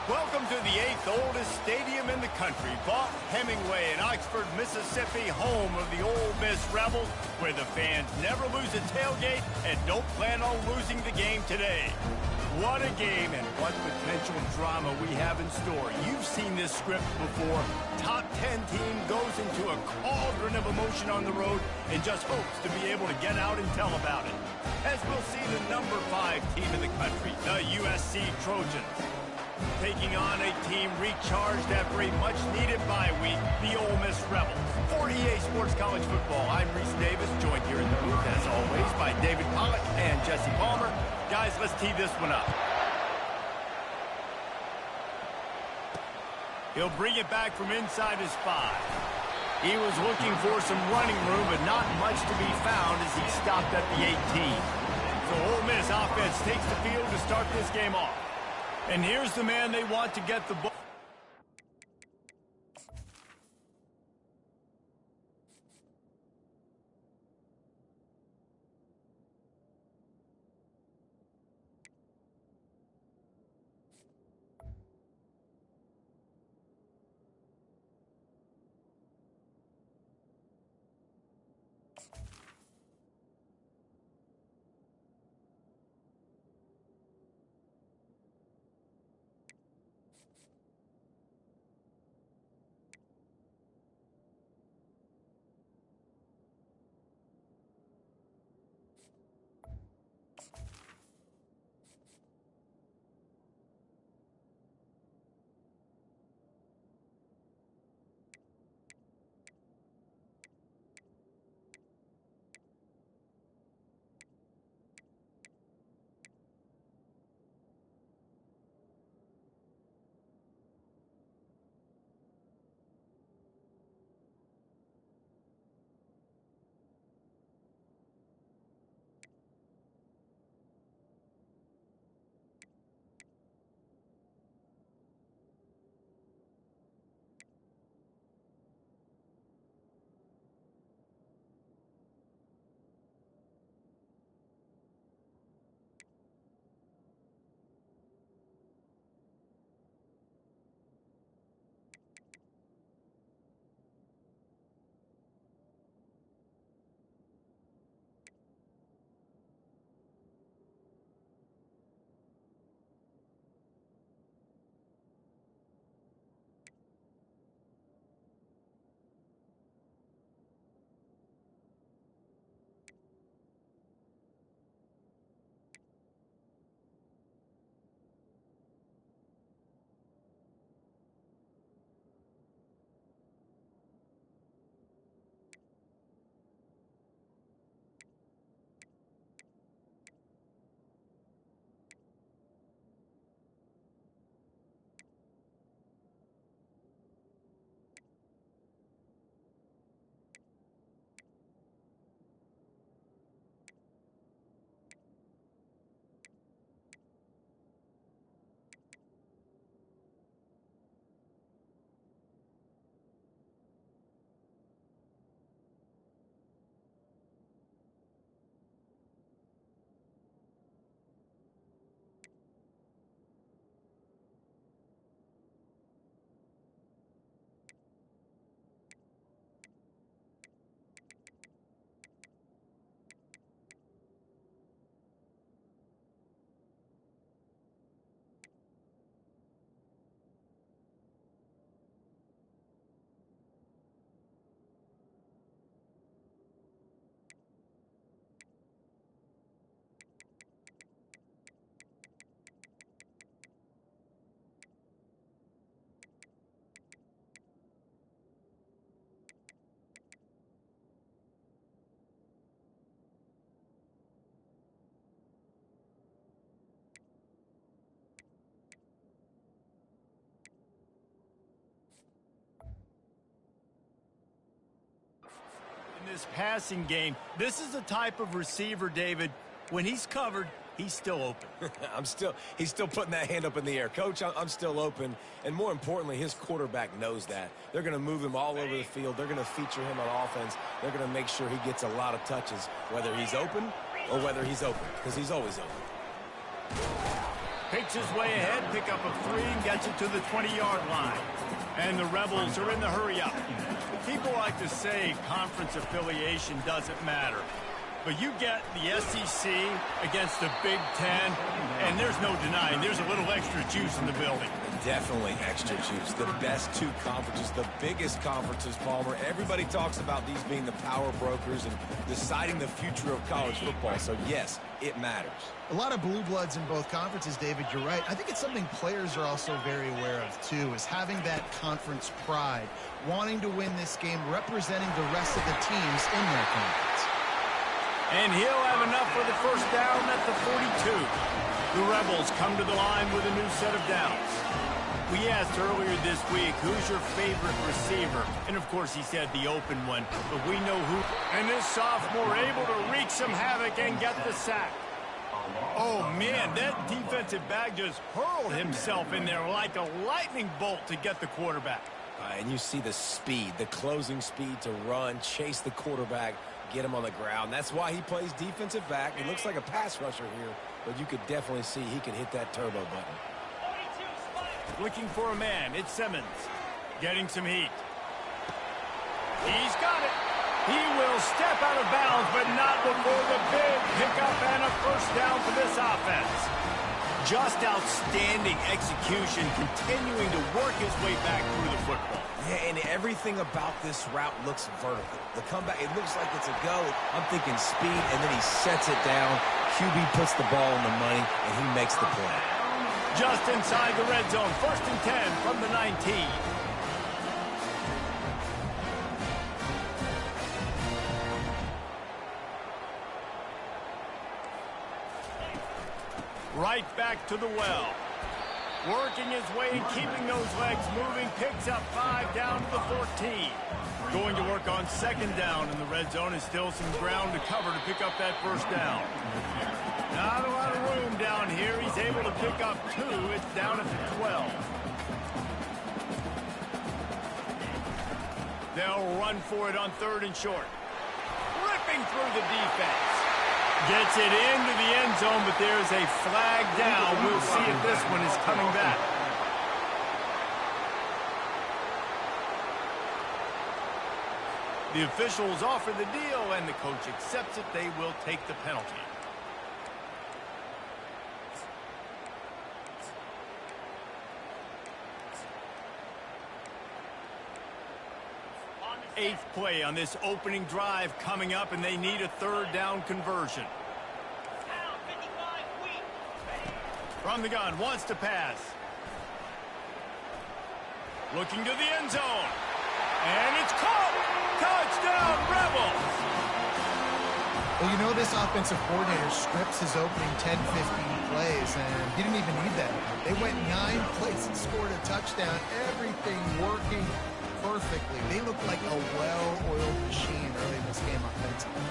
Welcome to the 8th oldest stadium in the country, Vaught Hemingway in Oxford, Mississippi, home of the Ole Miss Rebels, where the fans never lose a tailgate and don't plan on losing the game today. What a game and what potential drama we have in store. You've seen this script before. Top 10 team goes into a cauldron of emotion on the road and just hopes to be able to get out and tell about it. As we'll see the number 5 team in the country, the USC Trojans, taking on a team recharged after a much-needed bye week, the Ole Miss Rebels. For EA Sports College Football, I'm Reese Davis, joined here in the booth, as always, by David Pollack and Jesse Palmer. Guys, let's tee this one up. He'll bring it back from inside his 5. He was looking for some running room, but not much to be found as he stopped at the 18. So Ole Miss offense takes the field to start this game off. And here's the man they want to get the ball. In this passing game, this is the type of receiver, David, when he's covered, he's still open. He's still putting that hand up in the air. Coach, I'm still open. And more importantly, his quarterback knows that. They're going to move him all over the field. They're going to feature him on offense. They're going to make sure he gets a lot of touches, whether he's open or whether he's open, because he's always open. Picks his way ahead, pick up a 3, and gets it to the 20-yard line. And the Rebels are in the hurry-up. People like to say conference affiliation doesn't matter. But you get the SEC against the Big Ten, and there's no denying there's a little extra juice in the building. Definitely extra juice. The best two conferences, the biggest conferences, Palmer. Everybody talks about these being the power brokers and deciding the future of college football. So, yes, it matters. A lot of blue bloods in both conferences, David. You're right. I think it's something players are also very aware of, too, is having that conference pride, wanting to win this game, representing the rest of the teams in their conference. And he'll have enough for the first down at the 42. The Rebels come to the line with a new set of downs. We asked earlier this week, who's your favorite receiver? And, of course, he said the open one, but we know who. And this sophomore able to wreak some havoc and get the sack. Oh, man, that defensive back just hurled himself in there like a lightning bolt to get the quarterback. And you see the speed, the closing speed to run, chase the quarterback, get him on the ground. That's why he plays defensive back. He looks like a pass rusher here, but you could definitely see he can hit that turbo button. Looking for a man, it's Simmons. Getting some heat. He's got it. He will step out of bounds, but not before the big pickup and a first down for this offense. Just outstanding execution, continuing to work his way back through the football. Yeah, and everything about this route looks vertical. The comeback, it looks like it's a go. I'm thinking speed, and then he sets it down. QB puts the ball on the money, and he makes the play. Just inside the red zone, 1st and 10 from the 19. Right back to the well. Working his way and keeping those legs moving. Picks up 5 down to the 14. Going to work on 2nd down in the red zone. Is still some ground to cover to pick up that first down. Not a lot of room down here. He's able to pick up 2. It's down at the 12. They'll run for it on 3rd and short. Ripping through the defense. Gets it into the end zone, but there's a flag down. We'll see if this one is coming back. The officials offer the deal, and the coach accepts it. They will take the penalty. Eighth play on this opening drive coming up, and they need a 3rd down conversion. From the gun, wants to pass. Looking to the end zone. And it's caught. Touchdown, Rebels. Well, you know this offensive coordinator scripts his opening 10, 15 plays, and he didn't even need that. They went 9 plays and scored a touchdown. Everything working perfectly. They look like a well-oiled machine early in this game offensively.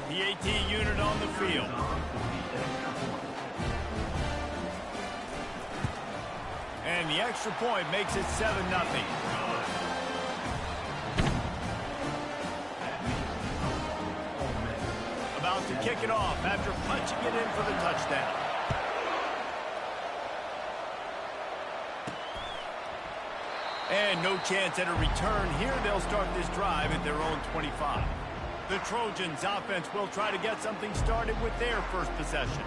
The AT unit on the field. And the extra point makes it 7-0. About to kick it off after punching it in for the touchdown. And no chance at a return here. They'll start this drive at their own 25. The Trojans offense will try to get something started with their first possession.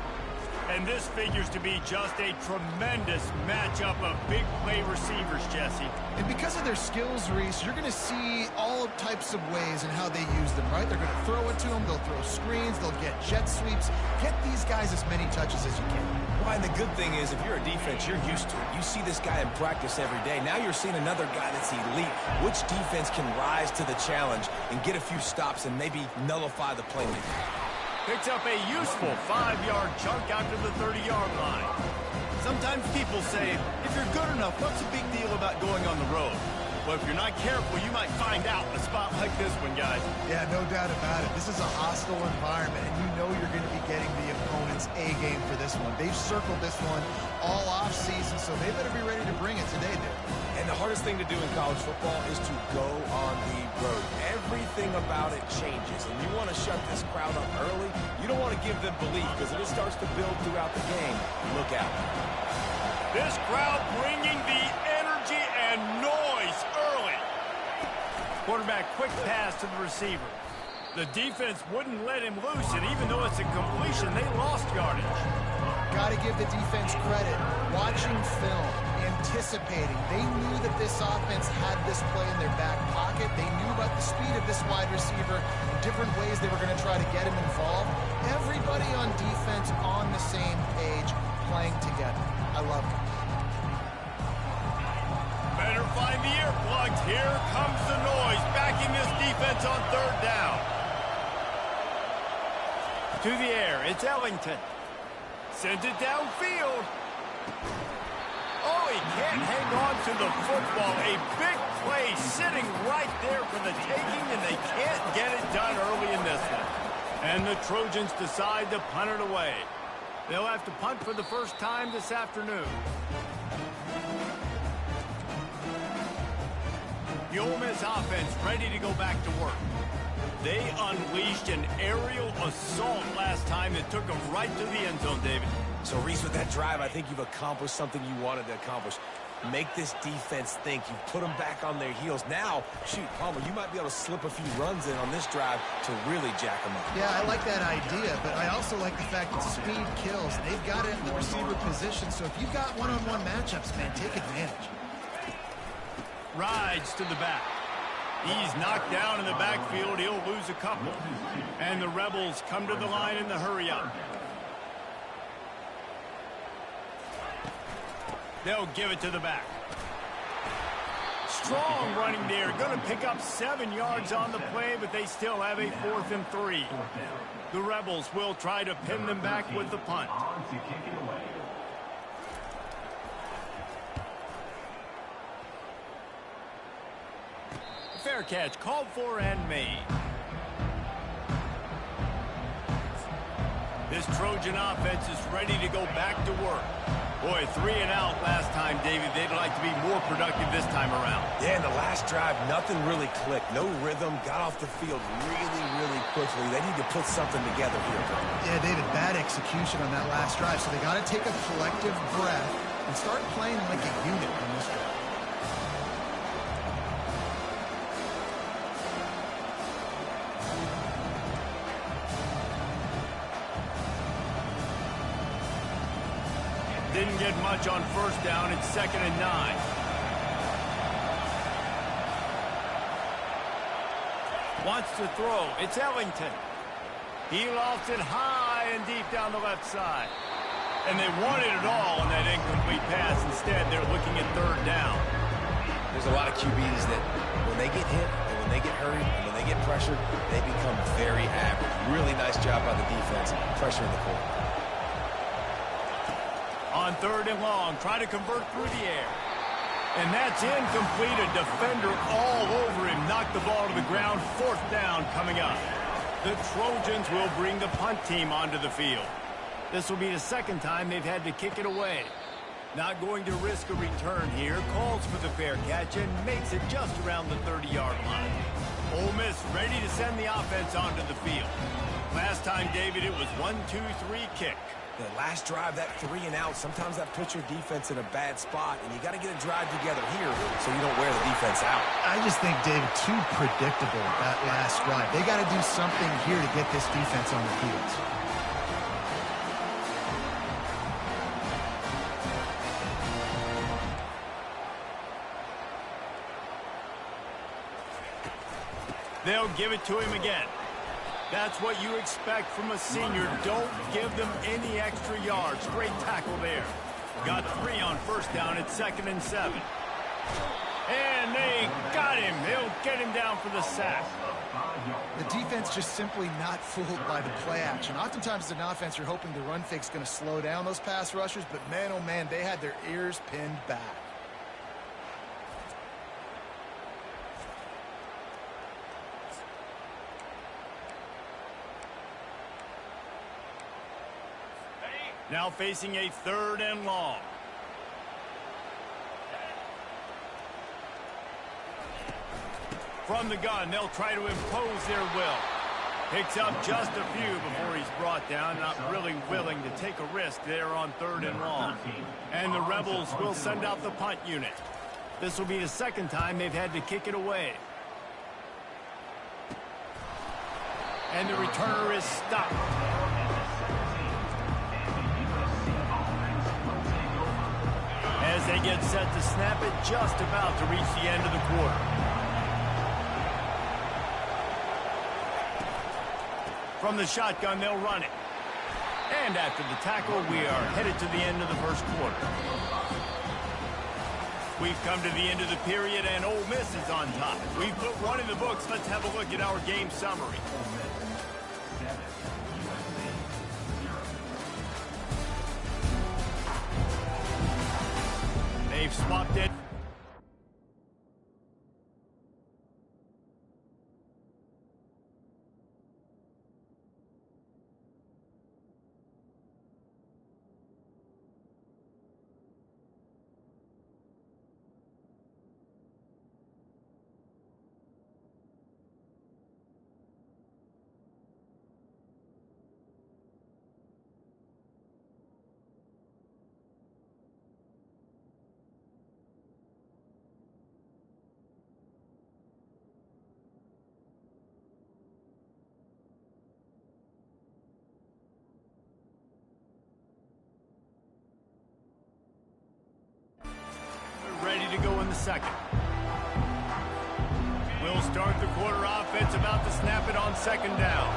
And this figures to be just a tremendous matchup of big play receivers, Jesse. And because of their skills, Reese, you're going to see all types of ways in how they use them, right? They're going to throw it to them. They'll throw screens. They'll get jet sweeps. Get these guys as many touches as you can. Well, and the good thing is, if you're a defense, you're used to it. You see this guy in practice every day. Now you're seeing another guy that's elite. Which defense can rise to the challenge and get a few stops and maybe nullify the playmaker? Picks up a useful 5-yard chunk out to the 30-yard line. Sometimes people say, if you're good enough, what's the big deal about going on the road? Well, if you're not careful, you might find out in a spot like this one, guys. Yeah, no doubt about it. This is a hostile environment, and you know you're going to be getting the opponent's A-game for this one. They've circled this one all off-season, so they better be ready to bring it today, dude. And the hardest thing to do in college football is to go on the road. Everything about it changes, and you want to shut this crowd up early. You don't want to give them belief, because if it starts to build throughout the game, look out. This crowd bringing the energy and noise early. Quarterback quick pass to the receiver. The defense wouldn't let him loose, and even though it's a completion, they lost yardage. Got to give the defense credit. Watching film, anticipating. They knew that this offense had this play in their back pocket. They knew about the speed of this wide receiver and different ways they were going to try to get him involved. Everybody on defense on the same page, playing together. I love it. Better find the earplugs. Here comes the noise, backing this defense on third down. To the air, it's Ellington. Sends it downfield. Oh, he can't hang on to the football. A big play sitting right there for the taking, and they can't get it done early in this one. And the Trojans decide to punt it away. They'll have to punt for the first time this afternoon. The Ole Miss offense ready to go back to work. They unleashed an aerial assault last time that took them right to the end zone, David. So, Reese, with that drive, I think you've accomplished something you wanted to accomplish. Make this defense think. You've put them back on their heels. Now, shoot, Palmer, you might be able to slip a few runs in on this drive to really jack them up. Yeah, I like that idea, but I also like the fact that speed kills. They've got it in the receiver position, so if you've got one-on-one matchups, man, take advantage. Rides to the back. He's knocked down in the backfield. He'll lose a couple. And the Rebels come to the line in the hurry-up. They'll give it to the back. Strong running there. Going to pick up 7 yards on the play, but they still have a 4th and 3. The Rebels will try to pin them back with the punt. Fair catch called for and made. This Trojan offense is ready to go back to work. Boy, 3 and out last time, David. They'd like to be more productive this time around. Yeah, in the last drive, nothing really clicked. No rhythm. Got off the field really quickly. They need to put something together here, bro. Yeah, David, bad execution on that last drive, so they got to take a collective breath and start playing like a unit on this drive. Didn't get much on first down. It's 2nd and 9. Wants to throw. It's Ellington. He lofts it high and deep down the left side. And they wanted it all on that incomplete pass. Instead, they're looking at 3rd down. There's a lot of QBs that when they get hit and when they get hurried and when they get pressured, they become very average. Really nice job by the defense, pressuring the quarterback. On 3rd and long, try to convert through the air. And that's incomplete. A defender all over him. Knocked the ball to the ground. 4th down coming up. The Trojans will bring the punt team onto the field. This will be the 2nd time they've had to kick it away. Not going to risk a return here. Calls for the fair catch and makes it just around the 30-yard line. Ole Miss ready to send the offense onto the field. Last time, David, it was 1-2-3 kick. The last drive, that 3 and out, sometimes that puts your defense in a bad spot, and you got to get a drive together here so you don't wear the defense out. I just think, David, too predictable, that last drive. They got to do something here to get this defense on the field. They'll give it to him again. That's what you expect from a senior. Don't give them any extra yards. Great tackle there. Got 3 on first down at 2nd and 7. And they got him. They'll get him down for the sack. The defense just simply not fooled by the play action. Oftentimes as an offense, you're hoping the run fake's going to slow down those pass rushers, but man, oh man, they had their ears pinned back. Now facing a 3rd and long. From the gun, they'll try to impose their will. Picks up just a few before he's brought down, not really willing to take a risk there on 3rd and long. And the Rebels will send out the punt unit. This will be the second time they've had to kick it away. And the returner is stopped. As they get set to snap it, just about to reach the end of the quarter. From the shotgun, they'll run it. And after the tackle, we are headed to the end of the first quarter. We've come to the end of the period, and Ole Miss is on top. We've put one in the books. Let's have a look at our game summary. They've swapped it. Ready to go in the second. We'll start the quarter offense, about to snap it on 2nd down.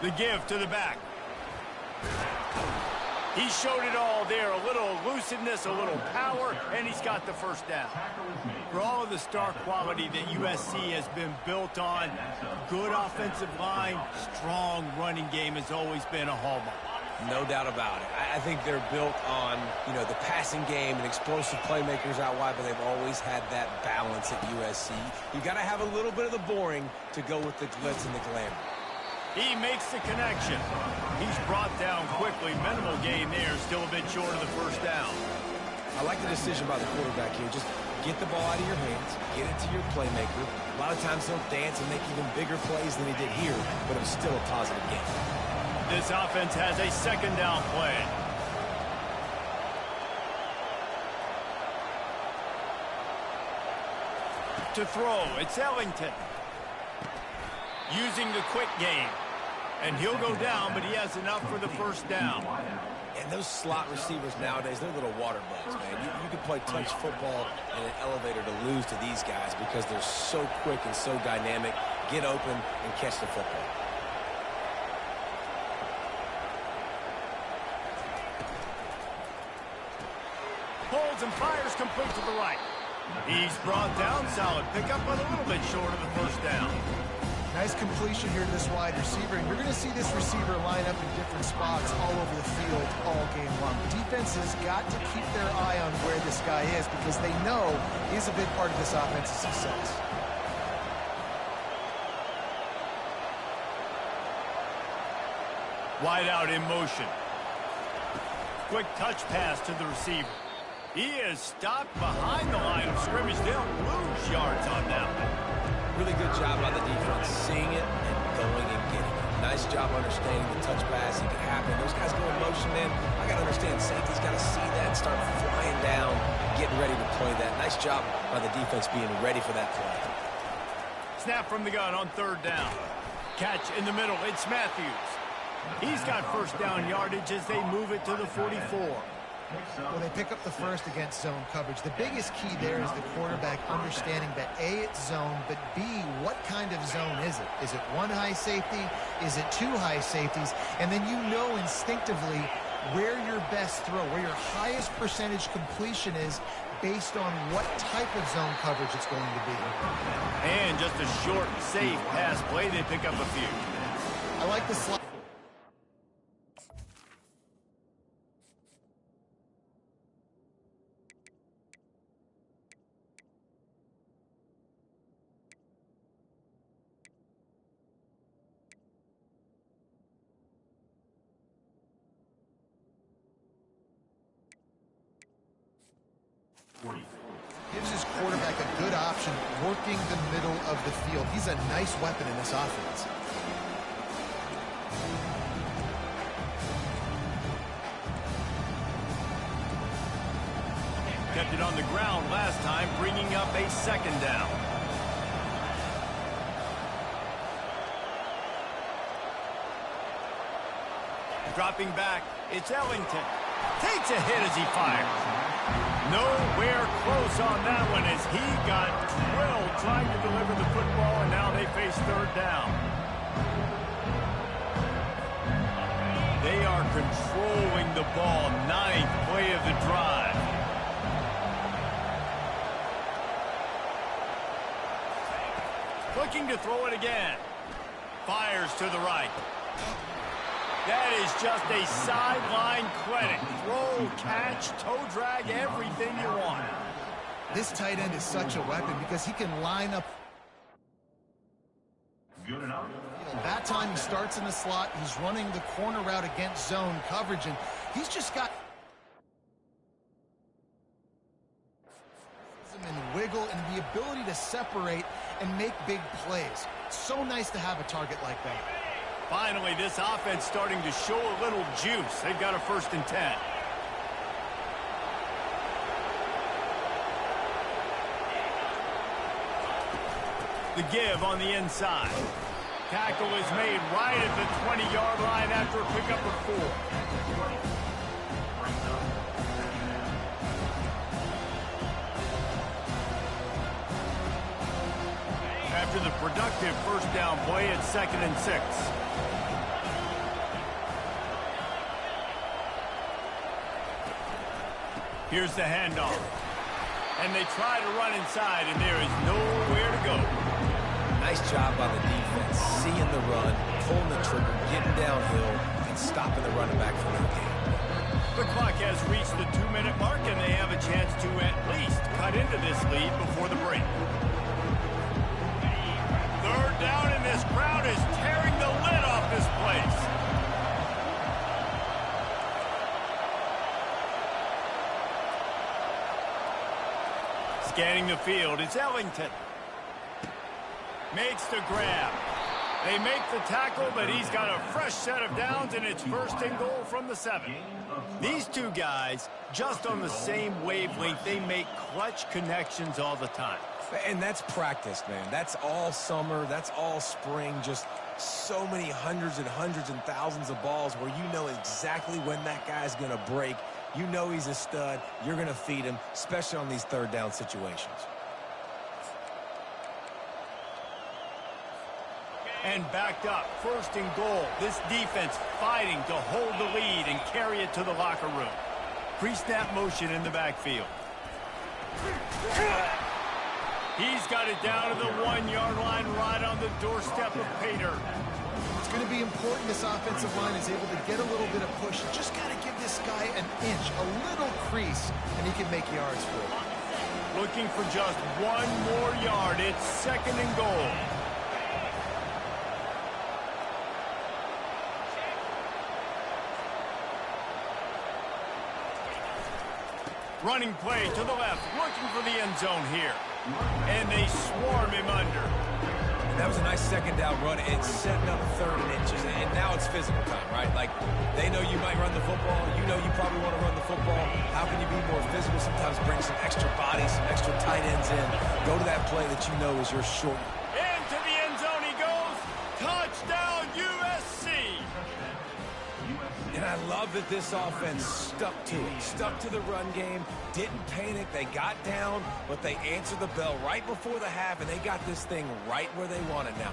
The give to the back. He showed it all there, a little elusiveness, a little power, and he's got the first down. For all of the star quality that USC has been built on, good offensive line, strong running game has always been a hallmark. No doubt about it. I think they're built on, the passing game and explosive playmakers out wide, but they've always had that balance at USC. You've got to have a little bit of the boring to go with the glitz and the glamour. He makes the connection. He's brought down quickly. Minimal gain there, still a bit short of the first down. I like the decision by the quarterback here. Just get the ball out of your hands, get it to your playmaker. A lot of times he'll dance and make even bigger plays than he did here, but it was still a positive game. This offense has a 2nd down play. To throw, it's Ellington. Using the quick game. And he'll go down, but he has enough for the first down. And those slot receivers nowadays, they're little water bugs, man. You can play touch football in an elevator to lose to these guys because they're so quick and so dynamic. Get open and catch the football. Holds and fires complete to the right. He's brought down, solid pickup, but a little bit short of the first down. Nice completion here to this wide receiver, and you're going to see this receiver line up in different spots all over the field all game long. Defense has got to keep their eye on where this guy is because they know he's a big part of this offense's success. Wide out in motion. Quick touch pass to the receiver. He is stopped behind the line of scrimmage. They'll lose yards on that one. Really good job by the defense, seeing it and going and getting it. Nice job understanding the touch pass. It can happen. Those guys go in motion, man. I got to understand, safety's got to see that and start flying down, getting ready to play that. Nice job by the defense being ready for that play. Snap from the gun on 3rd down. Catch in the middle. It's Matthews. He's got first down yardage as they move it to the 44. Well, they pick up the first against zone coverage. The biggest key there is the quarterback understanding that A, it's zone, but B, what kind of zone is it? Is it one high safety? Is it two high safeties? And then you know instinctively where your best throw, where your highest percentage completion is based on what type of zone coverage it's going to be. And just a short, safe pass play. They pick up a few. I like the slide. Gives his option working the middle of the field. He's a nice weapon in this offense. Kept it on the ground last time, bringing up a second down. Dropping back, it's Ellington. Takes a hit as he fires. Nowhere close on that one as he got drilled trying to deliver the football, and now they face third down. They are controlling the ball. Ninth play of the drive. Looking to throw it again. Fires to the right. That is just a sideline clinic. Throw, catch, toe drag, everything you want. This tight end is such a weapon because he can line up. Good enough. That time he starts in the slot. He's running the corner route against zone coverage, and he's just got and wiggle and the ability to separate and make big plays. So nice to have a target like that. Finally, this offense starting to show a little juice. They've got a 1st and 10. The give on the inside. Tackle is made right at the 20-yard line after a pickup of 4. After the productive first down play, it's 2nd and 6. Here's the handoff. And they try to run inside, and there is nowhere to go. Nice job by the defense, seeing the run, pulling the trigger, getting downhill, and stopping the running back from the game. The clock has reached the 2-minute mark, and they have a chance to at least cut into this lead before the break. Third down, and this crowd is tearing the lid off this place. Scanning the field, it's Ellington. Makes the grab. They make the tackle, but he's got a fresh set of downs, and it's 1st and goal from the 7. These two guys, just on the same wavelength, they make clutch connections all the time. And that's practice, man. That's all summer. That's all spring. Just so many hundreds and thousands of balls where you know exactly when that guy's going to break. You know he's a stud. You're going to feed him, especially on these third down situations. And backed up, 1st and goal. This defense fighting to hold the lead and carry it to the locker room. Pre-snap motion in the backfield. He's got it down to the 1-yard line right on the doorstep of Pater. It's going to be important this offensive line is able to get a little bit of push. You just got to give this guy an inch, a little crease, and he can make yards for it. Looking for just 1 more yard. It's 2nd and goal. Running play to the left, looking for the end zone here. And they swarm him under. That was a nice 2nd down run and setting up 3rd and inches. And now it's physical time, right? Like, they know you might run the football. You know you probably want to run the football. How can you be more physical? Sometimes bring some extra bodies, some extra tight ends in. Go to that play that you know is your short. Into the end zone he goes. Touchdown, USC. And I love that this offense stuck to it, stuck to the run game, didn't panic. They got down, but they answered the bell right before the half, and they got this thing right where they want it now.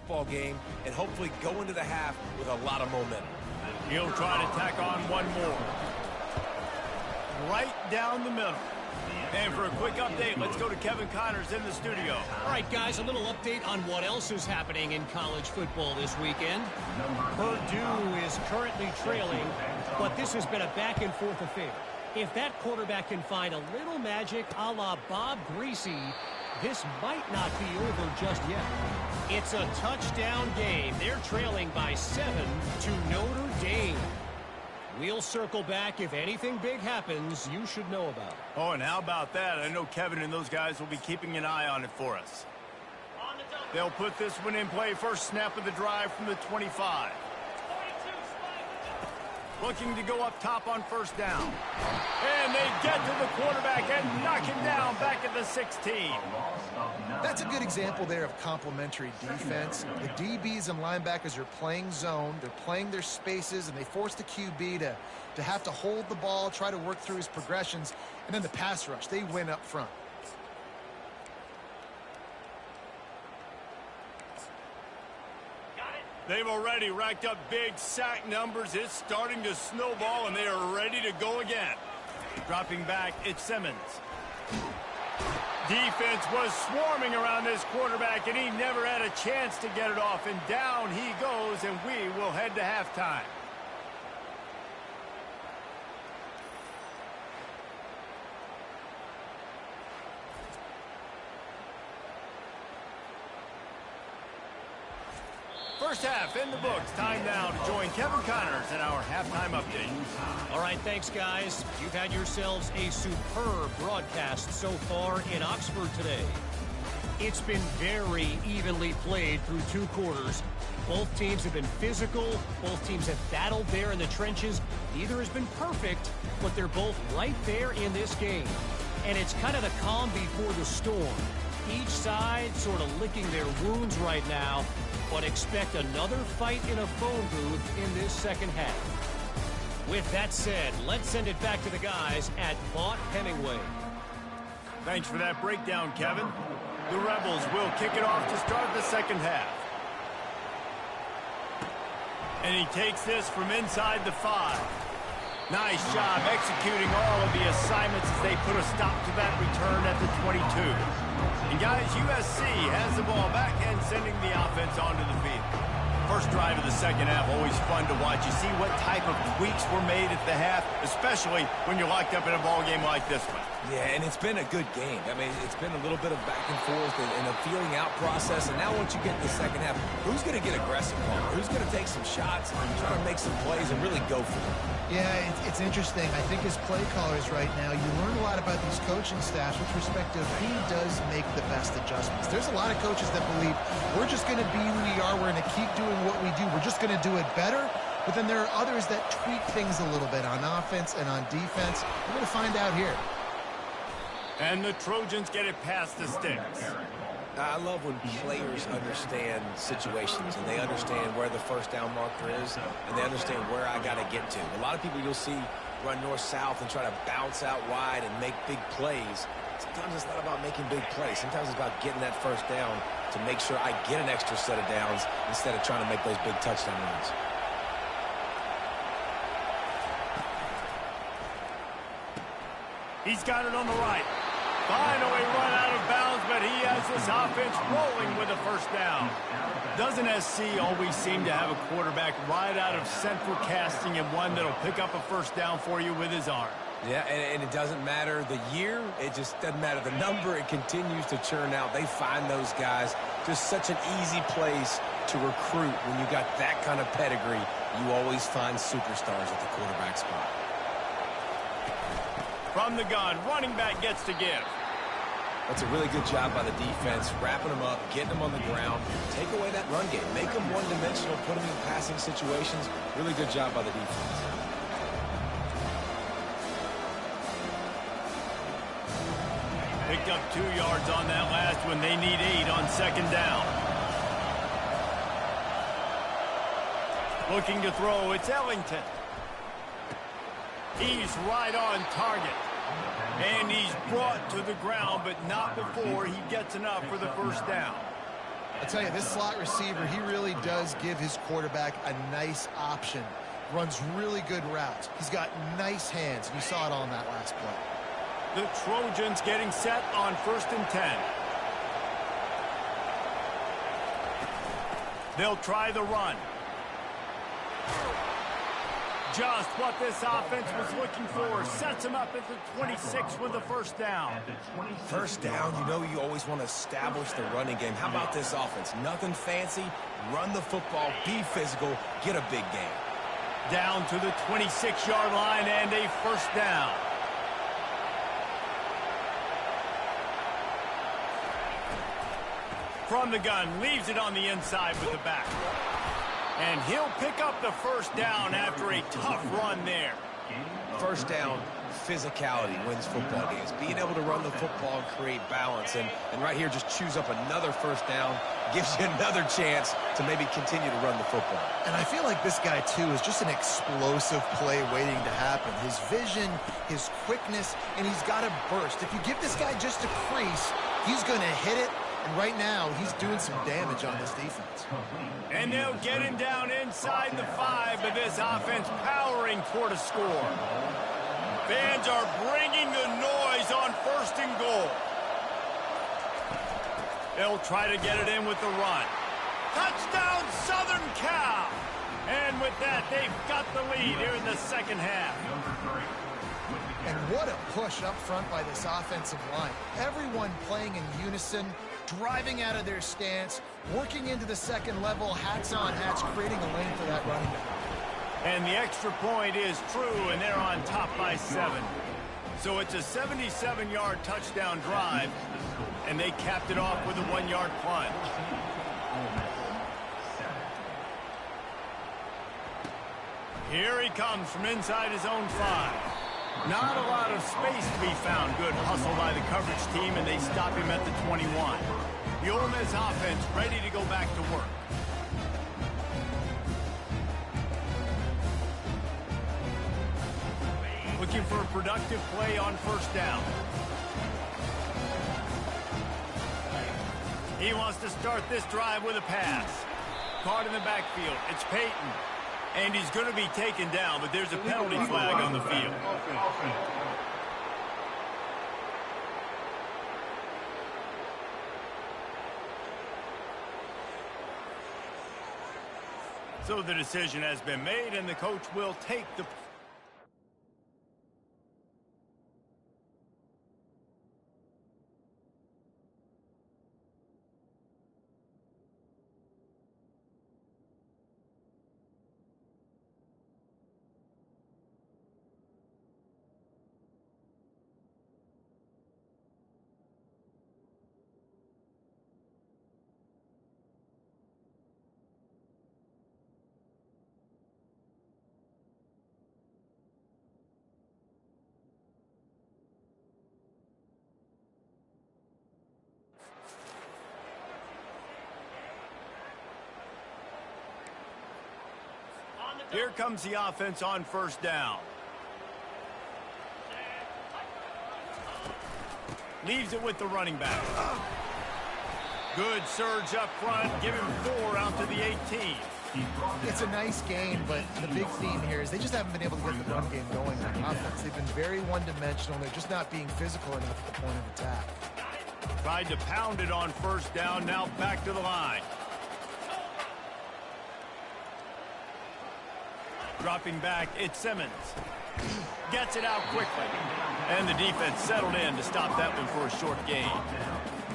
football game and hopefully go into the half with a lot of momentum. He'll try to tack on one more. Right down the middle. And for a quick update, let's go to Kevin Connors in the studio. All right, guys, a little update on what else is happening in college football this weekend. Purdue is currently trailing, but this has been a back-and-forth affair. If that quarterback can find a little magic a la Bob Greasy, this might not be over just yet. It's a touchdown game. They're trailing by 7 to Notre Dame. We'll circle back. If anything big happens, you should know about it. Oh, and how about that? I know Kevin and those guys will be keeping an eye on it for us. They'll put this one in play. First snap of the drive from the 25. Looking to go up top on first down. And they get to the quarterback and knock him down back at the 16. That's a good example there of complementary defense. The DBs and linebackers are playing zone. They're playing their spaces, and they force the QB to have to hold the ball, try to work through his progressions. And then the pass rush, they win up front. They've already racked up big sack numbers. It's starting to snowball, and they are ready to go again. Dropping back, it's Simmons. Defense was swarming around this quarterback, and he never had a chance to get it off. And down he goes, and we will head to halftime. First half in the books. Time now to join Kevin Connors in our halftime update. All right, thanks, guys. You've had yourselves a superb broadcast so far in Oxford today. It's been very evenly played through 2 quarters. Both teams have been physical. Both teams have battled there in the trenches. Neither has been perfect, but they're both right there in this game. And it's kind of the calm before the storm. Each side sort of licking their wounds right now, but expect another fight in a phone booth in this second half. With that said, let's send it back to the guys at Vaught Hemingway. Thanks for that breakdown, Kevin. The Rebels will kick it off to start the second half. And he takes this from inside the 5. Nice job executing all of the assignments as they put a stop to that return at the 22. And guys, USC has the ball back and sending the offense onto the field. First drive of the second half, always fun to watch. You see what type of tweaks were made at the half, especially when you're locked up in a ball game like this one. Yeah, and it's been a good game. I mean, it's been a little bit of back and forth and a feeling out process. And now once you get to the second half, who's going to get aggressive on? Who's going to take some shots, try to make some plays, and really go for it? Yeah, it's interesting. I think as play callers right now, you learn a lot about these coaching staffs with respect to who does make the best adjustments. There's a lot of coaches that believe we're just going to be who we are. We're going to keep doing what we do. We're just going to do it better. But then there are others that tweak things a little bit on offense and on defense. We're going to find out here. And the Trojans get it past the sticks. I love when players understand situations and they understand where the first down marker is and they understand where I got to get to. A lot of people you'll see run north-south and try to bounce out wide and make big plays. Sometimes it's not about making big plays. Sometimes it's about getting that first down to make sure I get an extra set of downs instead of trying to make those big touchdown runs. He's got it on the right. Finally run out of bounds, but he has this offense rolling with a first down. Doesn't SC always seem to have a quarterback right out of central casting and one that'll pick up a first down for you with his arm? Yeah, and it doesn't matter the year. It just doesn't matter the number. It continues to churn out. They find those guys. Just such an easy place to recruit. When you got that kind of pedigree, you always find superstars at the quarterback spot. From the gun, running back gets to give. That's a really good job by the defense, wrapping them up, getting them on the ground, take away that run game, make them one-dimensional, put them in passing situations. Really good job by the defense. Picked up 2 yards on that last one. They need 8 on second down. Looking to throw, it's Ellington. He's right on target. And he's brought to the ground, but not before he gets enough for the first down. I tell you, this slot receiver, he really does give his quarterback a nice option. Runs really good routes. He's got nice hands. You saw it all in that last play. The Trojans getting set on 1st and 10. They'll try the run. Just what this offense was looking for. Sets him up at the 26 with the first down. First down, you know you always want to establish the running game. How about this offense? Nothing fancy. Run the football, be physical, get a big gain. Down to the 26-yard line and a first down. From the gun, leaves it on the inside with the back. And he'll pick up the first down after a tough run there. First down, physicality wins football games. Being able to run the football and create balance. And right here, just choose up another first down. Gives you another chance to maybe continue to run the football. And I feel like this guy, too, is just an explosive play waiting to happen. His vision, his quickness, and he's got a burst. If you give this guy just a crease, he's going to hit it. And right now, he's doing some damage on this defense. And they'll get him down inside the 5, but this offense powering toward a score. Fans are bringing the noise on 1st and goal. They'll try to get it in with the run. Touchdown, Southern Cal! And with that, they've got the lead here in the second half. And what a push up front by this offensive line. Everyone playing in unison, driving out of their stance, working into the second level, hats on hats, creating a lane for that running back. And the extra point is true, and they're on top by 7. So it's a 77-yard touchdown drive, and they capped it off with a 1-yard plunge. Here he comes from inside his own 5. Not a lot of space to be found. Good hustle by the coverage team, and they stop him at the 21. The Ole Miss offense ready to go back to work. Looking for a productive play on first down. He wants to start this drive with a pass. Caught in the backfield. It's Peyton. And he's going to be taken down, but there's a penalty flag on the field. So the decision has been made, and the coach will take the... Here comes the offense on first down. Leaves it with the running back. Good surge up front. Give him 4 out to the 18. It's a nice game, but the big theme here is they just haven't been able to get the run game going on offense. They've been very one-dimensional. They're just not being physical enough at the point of attack. Tried to pound it on first down. Now back to the line. Dropping back, it's Simmons. Gets it out quickly. And the defense settled in to stop that one for a short gain.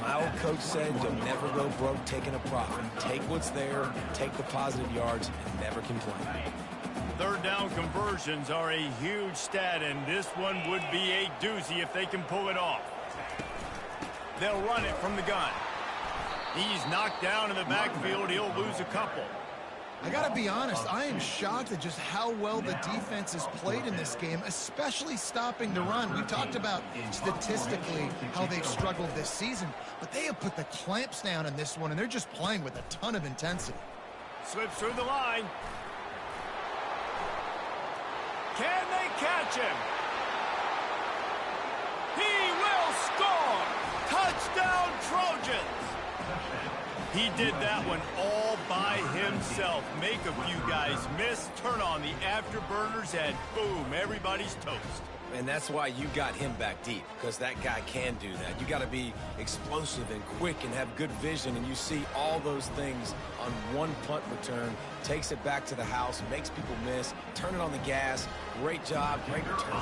My old coach said you'll never go broke taking a profit. Take what's there, take the positive yards, and never complain. Third down conversions are a huge stat, and this one would be a doozy if they can pull it off. They'll run it from the gun. He's knocked down in the backfield. He'll lose a couple. I got to be honest, I am shocked at just how well the defense has played in this game, especially stopping the run. We've talked about statistically how they've struggled this season, but they have put the clamps down in this one, and they're just playing with a ton of intensity. Slips through the line. Can they catch him? He will score! Touchdown, Trojans! He did that one all by himself. Make a few guys miss, turn on the afterburners, and boom, everybody's toast. And that's why you got him back deep, because that guy can do that. You got to be explosive and quick and have good vision, and you see all those things on one punt return. Takes it back to the house, makes people miss, turn it on the gas. Great job, great return.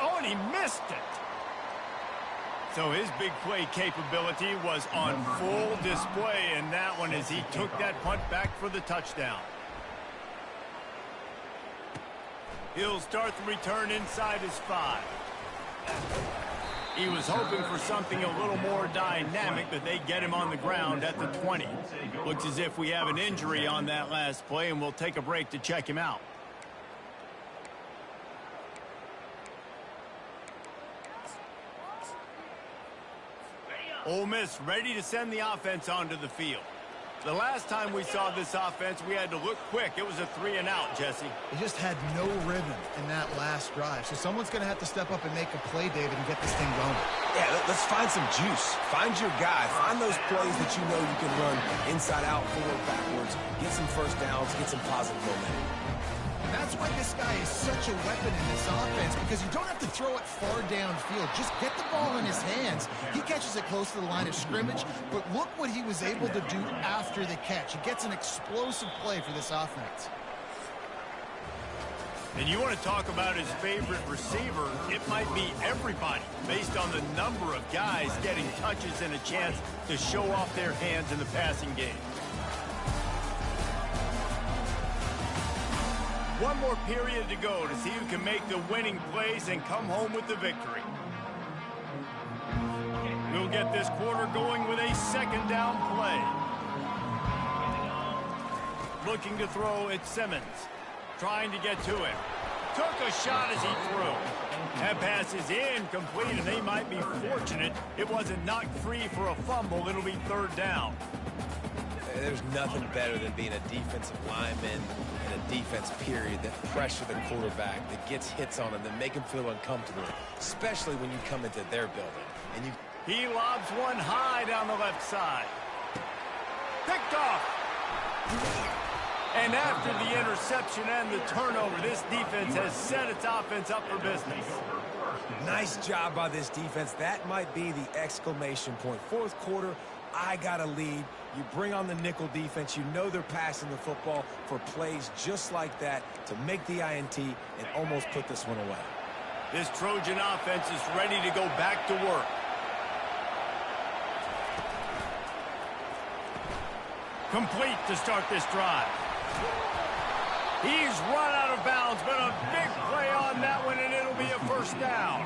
Oh, and he missed it. So his big play capability was on full display in that one as he took that punt back for the touchdown. He'll start the return inside his 5. He was hoping for something a little more dynamic, but they get him on the ground at the 20. Looks as if we have an injury on that last play, and we'll take a break to check him out. Ole Miss ready to send the offense onto the field. The last time we saw this offense, we had to look quick. It was a 3-and-out, Jesse. They just had no rhythm in that last drive. So someone's going to have to step up and make a play, David, and get this thing going. Yeah, let's find some juice. Find your guy. Find those plays that you know you can run inside out, forward, backwards. Get some first downs. Get some positive momentum. And that's why this guy is such a weapon in this offense, because you don't have to throw it far downfield. Just get the ball in his hands. He catches it close to the line of scrimmage, but look what he was able to do after the catch. He gets an explosive play for this offense. And you want to talk about his favorite receiver, it might be everybody, based on the number of guys getting touches and a chance to show off their hands in the passing game. One more period to go to see who can make the winning plays and come home with the victory. We'll get this quarter going with a second down play. Looking to throw at Simmons. Trying to get to him. Took a shot as he threw. That pass is incomplete, and they might be fortunate it wasn't knocked free for a fumble. It'll be third down. There's nothing better than being a defensive lineman in a defense period that pressure the quarterback, that gets hits on him, that make him feel uncomfortable, especially when you come into their building. And he lobs one high down the left side. Picked off. And after the interception and the turnover, this defense has set its offense up for business. Nice job by this defense. That might be the exclamation point. Fourth quarter, I got a lead. You bring on the nickel defense. You know they're passing the football for plays just like that to make the INT and almost put this one away. This Trojan offense is ready to go back to work. Complete to start this drive. He's run out of bounds, but a big play on that one, and it'll be a first down.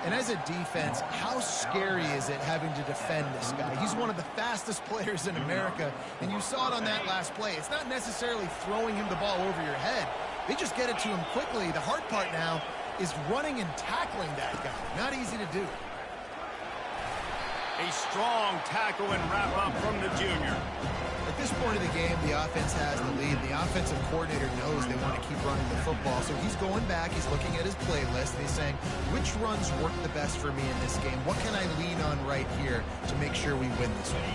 And as a defense, how scary is it having to defend this guy? He's one of the fastest players in America, and you saw it on that last play. It's not necessarily throwing him the ball over your head. They just get it to him quickly. The hard part now is running and tackling that guy. Not easy to do. A strong tackle and wrap-up from the junior. At this point of the game, the offense has the lead. The offensive coordinator knows they want to keep running the football, so he's going back, he's looking at his playlist, and he's saying, which runs work the best for me in this game? What can I lean on right here to make sure we win this one?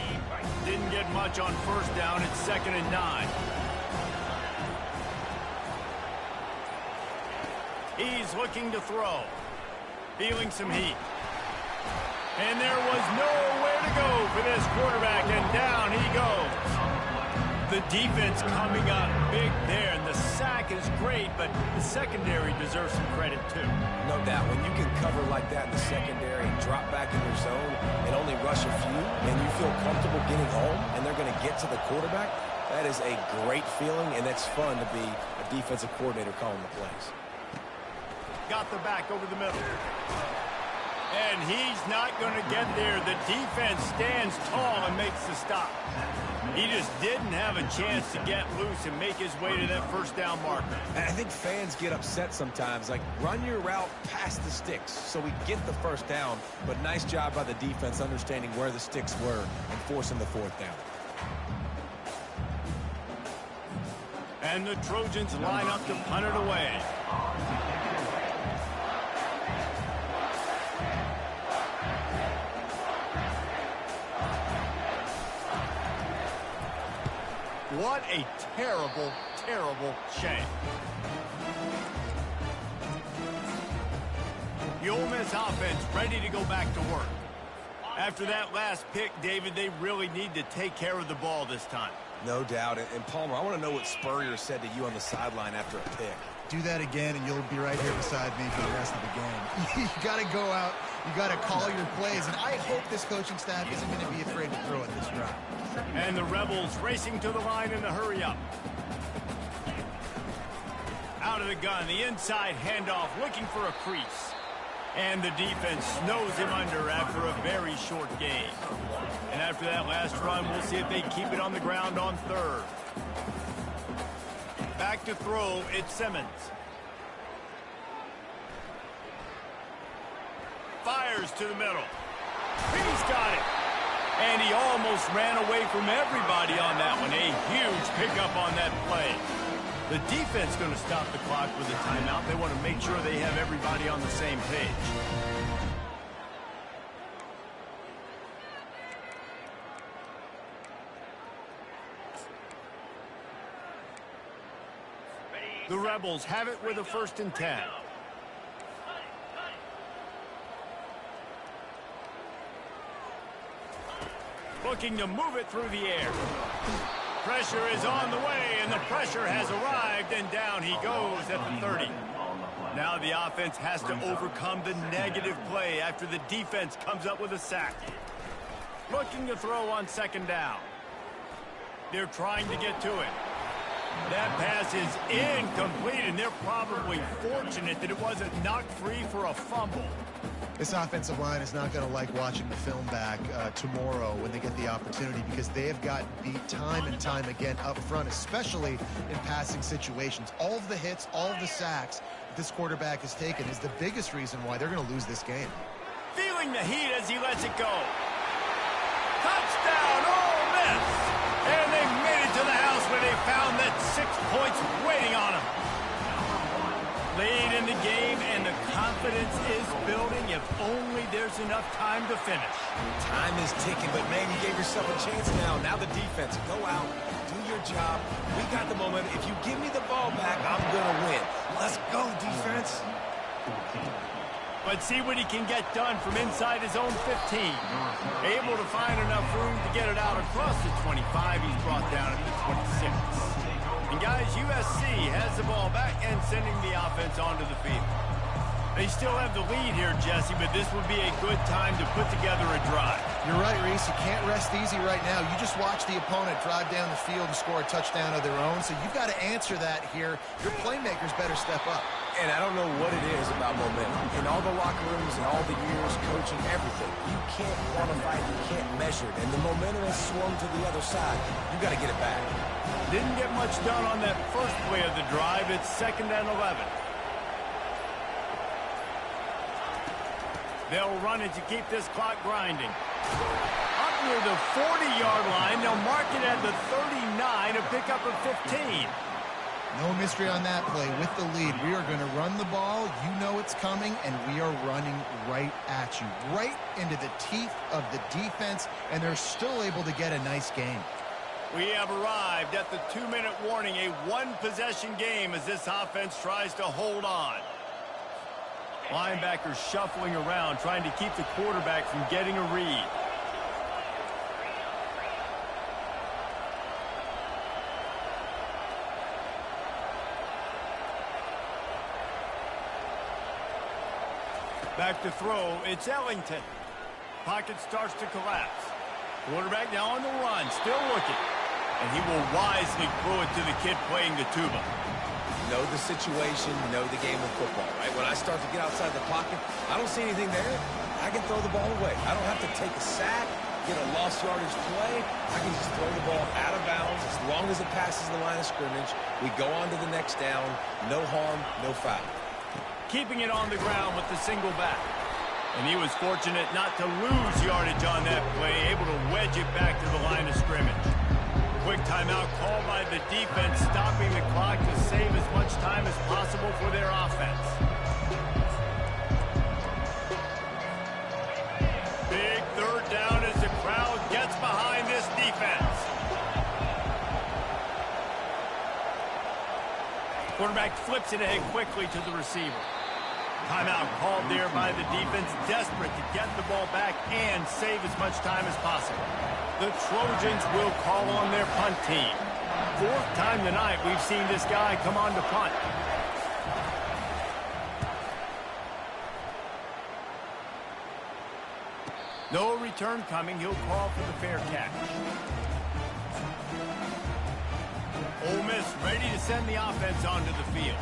Didn't get much on first down. It's 2nd and 9. He's looking to throw. Feeling some heat. And there was nowhere to go for this quarterback, and down he goes. The defense coming up big there, and the sack is great, but the secondary deserves some credit too. No doubt, when you can cover like that in the secondary and drop back in your zone and only rush a few, and you feel comfortable getting home, and they're going to get to the quarterback, that is a great feeling, and it's fun to be a defensive coordinator calling the plays. Got the back over the middle. And he's not going to get there. The defense stands tall and makes the stop. He just didn't have a chance to get loose and make his way to that first down marker. And I think fans get upset sometimes, like run your route past the sticks so we get the first down. But nice job by the defense understanding where the sticks were and forcing the fourth down. And the Trojans line up to punt it away. What a terrible, terrible shame. The Ole Miss offense ready to go back to work. After that last pick, David, they really need to take care of the ball this time. No doubt. And Palmer, I want to know what Spurrier said to you on the sideline after a pick. Do that again, and you'll be right here beside me for the rest of the game. You got to go out. You got to call your plays, and I hope this coaching staff isn't going to be afraid to throw it this drive. And the Rebels racing to the line in the hurry up. Out of the gun, the inside handoff, looking for a crease. And the defense snows him under after a very short game. And after that last run, we'll see if they keep it on the ground on third. Back to throw, it's Simmons. Fires to the middle. He's got it. And he almost ran away from everybody on that one. A huge pickup on that play. The defense going to stop the clock with a timeout. They want to make sure they have everybody on the same page. The Rebels have it with a 1st and 10. Looking to move it through the air. Pressure is on the way, and the pressure has arrived, and down he goes at the 30. Now the offense has to overcome the negative play after the defense comes up with a sack. Looking to throw on 2nd down. They're trying to get to it. That pass is incomplete, and they're probably fortunate that it wasn't knocked free for a fumble. This offensive line is not going to like watching the film back tomorrow when they get the opportunity, because they have gotten beat time and time again up front, especially in passing situations. All of the hits, all of the sacks this quarterback has taken is the biggest reason why they're going to lose this game. Feeling the heat as he lets it go. Touchdown, Ole Miss! And they made it to the house where they found that 6 points waiting on them. Late in the game, and the confidence is building if only there's enough time to finish. Time is ticking, but, man, you gave yourself a chance now. Now the defense, go out, do your job. We got the moment. If you give me the ball back, I'm going to win. Let's go, defense. Let's see what he can get done from inside his own 15. Able to find enough room to get it out across the 25. He's brought down at the 26. And guys, USC has the ball back and sending the offense onto the field. They still have the lead here, Jesse, but this would be a good time to put together a drive. You're right, Reese. You can't rest easy right now. You just watch the opponent drive down the field and score a touchdown of their own, so you've got to answer that here. Your playmakers better step up. And I don't know what it is about momentum. In all the locker rooms and all the years coaching, everything, you can't quantify it, you can't measure it. And the momentum has swung to the other side. You got to get it back. Didn't get much done on that first play of the drive. It's 2nd and 11. They'll run it to keep this clock grinding. Up near the 40-yard line, they'll mark it at the 39, a pickup of 15. No mystery on that play. With the lead, we are going to run the ball. You know it's coming, and we are running right at you, right into the teeth of the defense, and they're still able to get a nice game. We have arrived at the 2-minute warning, a one-possession game as this offense tries to hold on. Linebackers shuffling around, trying to keep the quarterback from getting a read. Back to throw, it's Ellington. Pocket starts to collapse. Quarterback now on the run, still looking. And he will wisely throw it to the kid playing the tuba. Know the situation, know the game of football, right? When I start to get outside the pocket, I don't see anything there. I can throw the ball away. I don't have to take a sack, get a lost yardage play. I can just throw the ball out of bounds. As long as it passes the line of scrimmage, we go on to the next down. No harm, no foul. Keeping it on the ground with the single back. And he was fortunate not to lose yardage on that play, able to wedge it back to the line of scrimmage. Quick timeout called by the defense, stopping the clock to save as much time as possible for their offense. Big 3rd down as the crowd gets behind this defense. Quarterback flips it ahead quickly to the receiver. Timeout called there by the defense, desperate to get the ball back and save as much time as possible. The Trojans will call on their punt team. Fourth time tonight we've seen this guy come on to punt. No return coming. He'll call for the fair catch. Ole Miss ready to send the offense onto the field.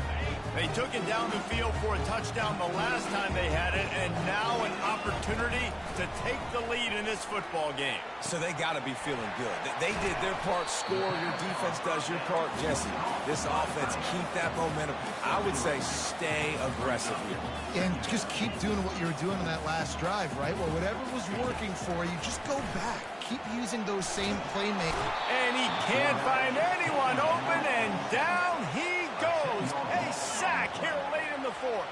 They took it down the field for a touchdown the last time they had it, and now an opportunity to take the lead in this football game. So they got to be feeling good. They did their part, score. Your defense does your part, Jesse. This offense, keep that momentum. I would say stay aggressive here. And just keep doing what you were doing in that last drive, right? Well, whatever was working for you, just go back. Keep using those same playmakers. And he can't find anyone open, and down he goes. A sack here late in the fourth.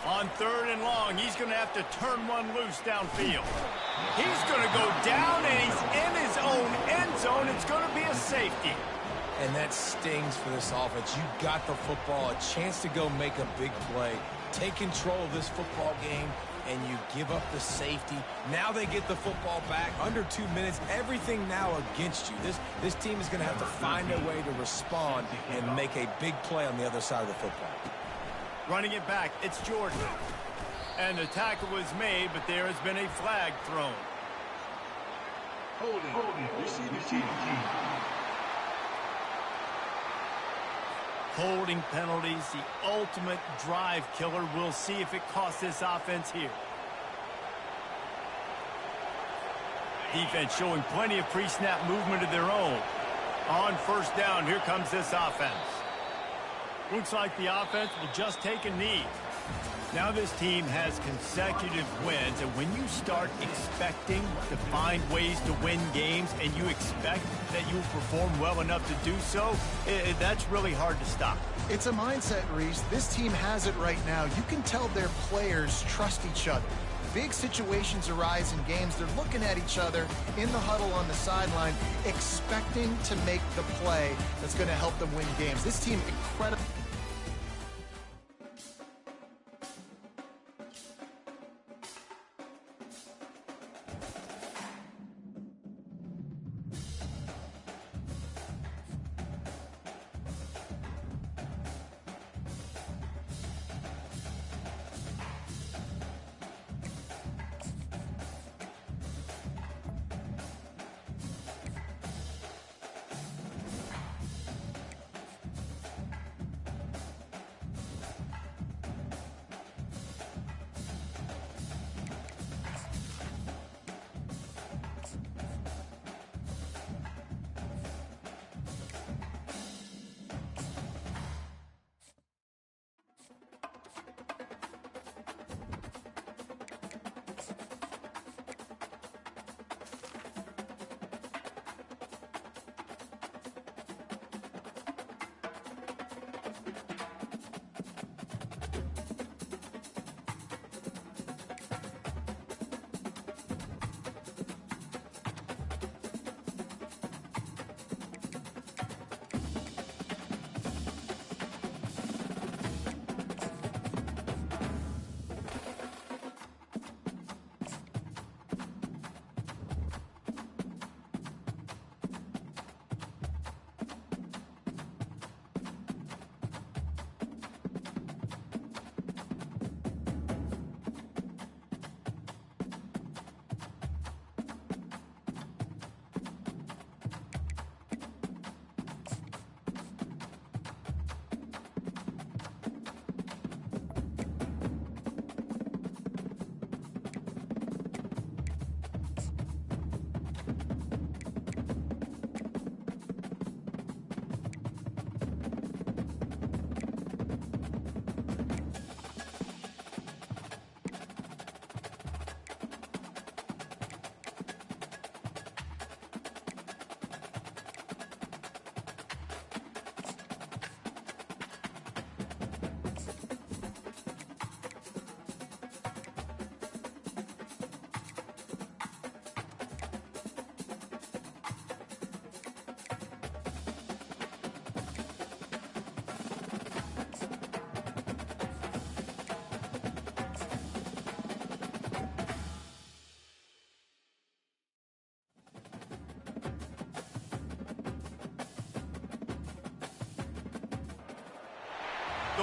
On third and long, he's going to have to turn one loose downfield. He's going to go down, and he's in his own end zone. It's going to be a safety. And that stings for this offense. You got the football, a chance to go make a big play, take control of this football game, and you give up the safety. Now they get the football back. Under 2 minutes, everything now against you. This team is going to have to find a way to respond and make a big play on the other side of the football. Running it back, it's Jordan. And the tackle was made, but there has been a flag thrown. Holding penalties, the ultimate drive killer. We'll see if it costs this offense here. Defense showing plenty of pre-snap movement of their own. On first down, here comes this offense. Looks like the offense will just take a knee. Now this team has consecutive wins, and when you start expecting to find ways to win games and you expect that you'll perform well enough to do so, that's really hard to stop. It's a mindset, Reese. This team has it right now. You can tell their players trust each other. Big situations arise in games. They're looking at each other in the huddle on the sideline, expecting to make the play that's going to help them win games. This team, incredible.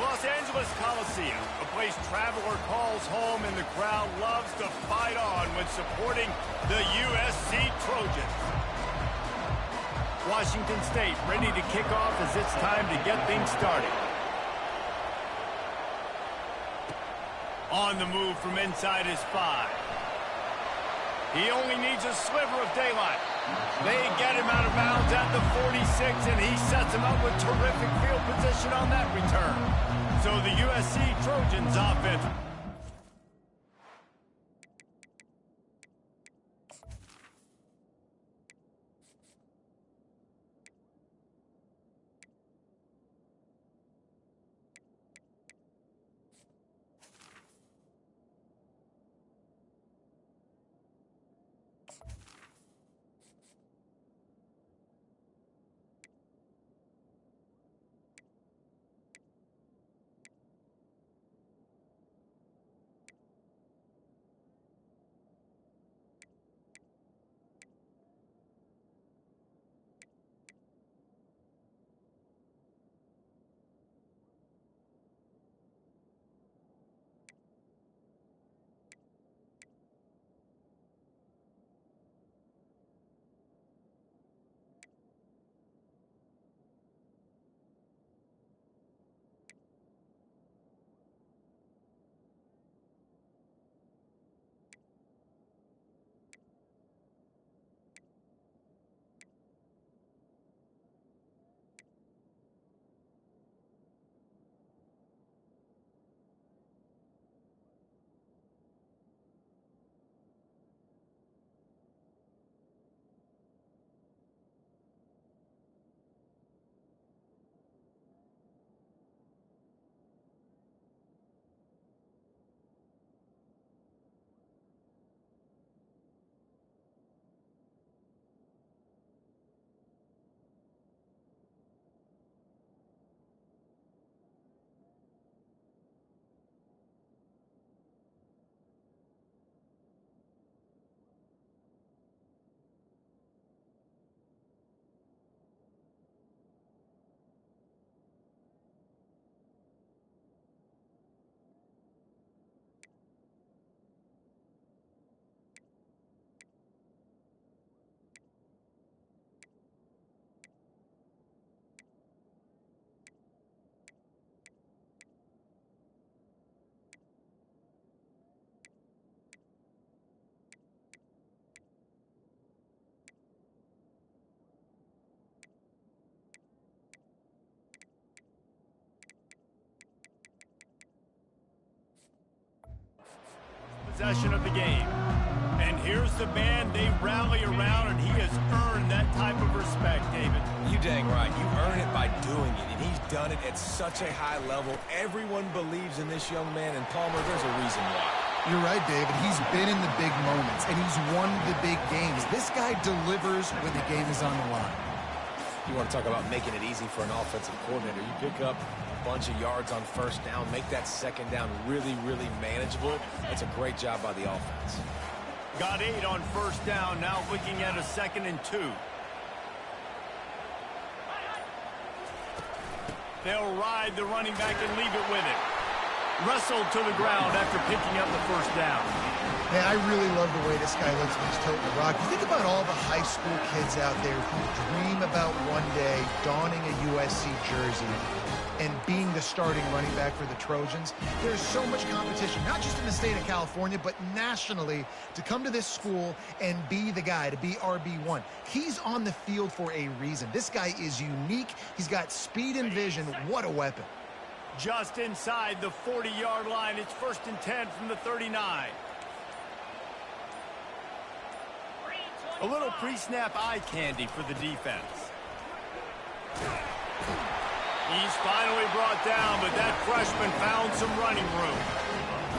Los Angeles Coliseum, a place traveler calls home and the crowd loves to fight on when supporting the USC Trojans. Washington State ready to kick off as it's time to get things started. On the move from inside his 5. He only needs a sliver of daylight. They get him out of bounds at the 46, and he sets him up with terrific field position on that return. So the USC Trojans offense. Possession of the game. And here's the man they rally around, and he has earned that type of respect, David. You dang right. You earn it by doing it, and he's done it at such a high level. Everyone believes in this young man, and Palmer, there's a reason why. You're right, David. He's been in the big moments, and he's won the big games. This guy delivers when the game is on the line. You want to talk about making it easy for an offensive coordinator. You pick up a bunch of yards on first down, make that second down really, really manageable. That's a great job by the offense. Got 8 on first down, now looking at a 2nd and 2. They'll ride the running back and leave it with it. Wrestled to the ground after picking up the first down. Hey, I really love the way this guy looks when he's toting the rock. You think about all the high school kids out there who dream about one day donning a USC jersey and being the starting running back for the Trojans. There's so much competition, not just in the state of California, but nationally, to come to this school and be the guy, to be RB1. He's on the field for a reason. This guy is unique. He's got speed and vision. What a weapon. Just inside the 40-yard line. It's 1st and 10 from the 39. A little pre-snap eye candy for the defense. He's finally brought down, but that freshman found some running room.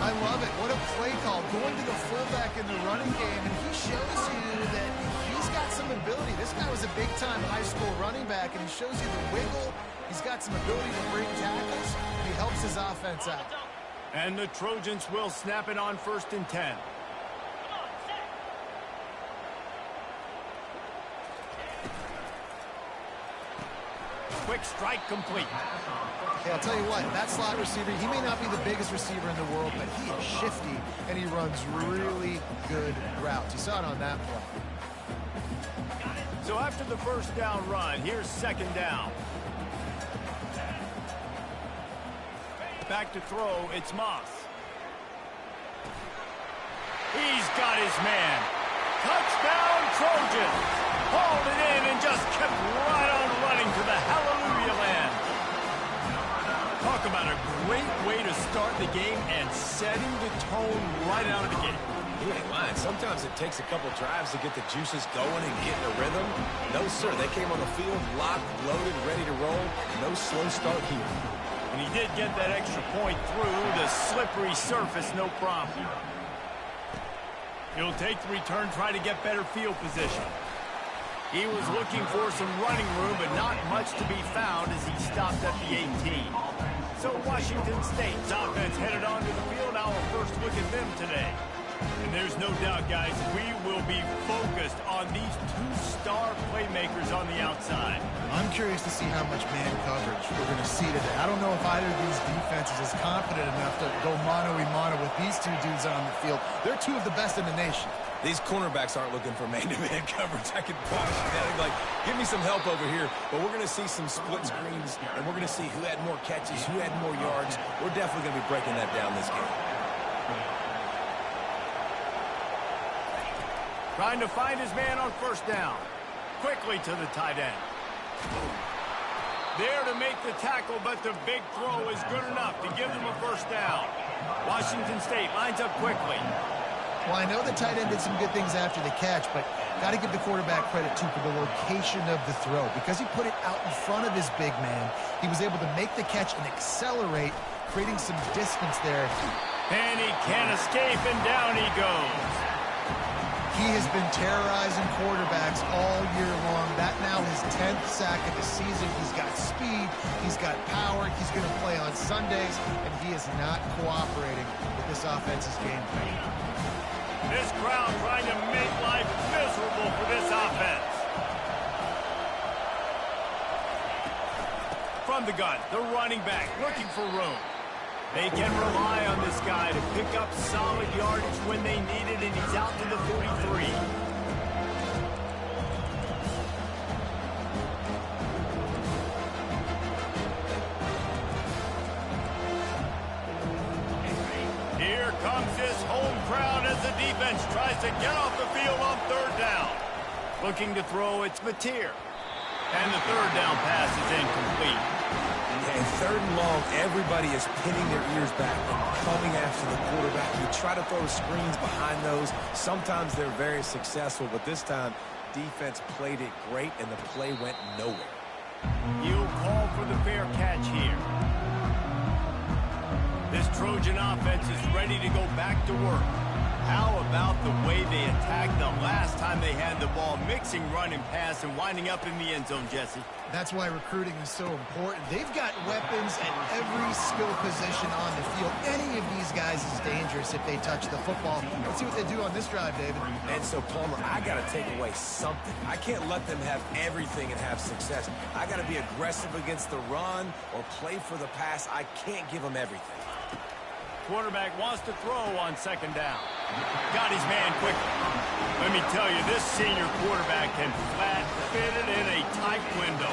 I love it. What a play call. Going to the fullback in the running game, and he shows you that he's got some ability. This guy was a big-time high school running back, and he shows you the wiggle. He's got some ability to break tackles. He helps his offense out. And the Trojans will snap it on 1st and 10. Quick strike complete. Hey, I'll tell you what, that slot receiver, he may not be the biggest receiver in the world, but he is shifty, and he runs really good routes. You saw it on that play. So after the first down run, here's second down. Back to throw, it's Moss. He's got his man. Touchdown, Trojans. Hauled it in and just kept right on running to the hallelujah land. Talk about a great way to start the game and setting the tone right out of the gate. He ain't lying. Sometimes it takes a couple drives to get the juices going and get in a rhythm. No, sir. They came on the field, locked, loaded, ready to roll. No slow start here. And he did get that extra point through the slippery surface, no problem. He'll take the return, try to get better field position. He was looking for some running room, but not much to be found as he stopped at the 18. So Washington State's offense headed onto the field. Now a first look at them today. And there's no doubt, guys, we will be focused on these two-star playmakers on the outside. I'm curious to see how much man coverage we're going to see today. I don't know if either of these defenses is confident enough to go mano-a-mano with these two dudes on the field. They're two of the best in the nation. These cornerbacks aren't looking for man-to-man coverage. I can promise you that. They're like, give me some help over here. But we're going to see some split screens, and we're going to see who had more catches, who had more yards. We're definitely going to be breaking that down this game. Trying to find his man on first down. Quickly to the tight end. There to make the tackle, but the big throw is good enough to give them a first down. Washington State lines up quickly. Well, I know the tight end did some good things after the catch, but got to give the quarterback credit, too, for the location of the throw. Because he put it out in front of his big man, he was able to make the catch and accelerate, creating some distance there. And he can't escape, and down he goes. He has been terrorizing quarterbacks all year long. That now his 10th sack of the season. He's got speed. He's got power. He's going to play on Sundays, and he is not cooperating with this offense's game plan. This crowd trying to make life miserable for this offense. From the gun, the running back looking for room. They can rely on this guy to pick up solid yardage when they need it, and he's out to the 43. Here comes this home crowd as the defense tries to get off the field on third down. Looking to throw, it's Mateer. And the third down pass is incomplete. And third and long, everybody is pinning their ears back and coming after the quarterback. You try to throw screens behind those. Sometimes they're very successful, but this time, defense played it great, and the play went nowhere. He'll call for the fair catch here. This Trojan offense is ready to go back to work. How about the way they attacked the last time they had the ball, mixing run and pass and winding up in the end zone, Jesse? That's why recruiting is so important. They've got weapons at every skill position on the field. Any of these guys is dangerous if they touch the football. Let's see what they do on this drive, David. And so, Palmer, I got to take away something. I can't let them have everything and have success. I got to be aggressive against the run or play for the pass. I can't give them everything. Quarterback wants to throw on second down. Got his man quickly. Let me tell you, this senior quarterback can flat fit it in a tight window.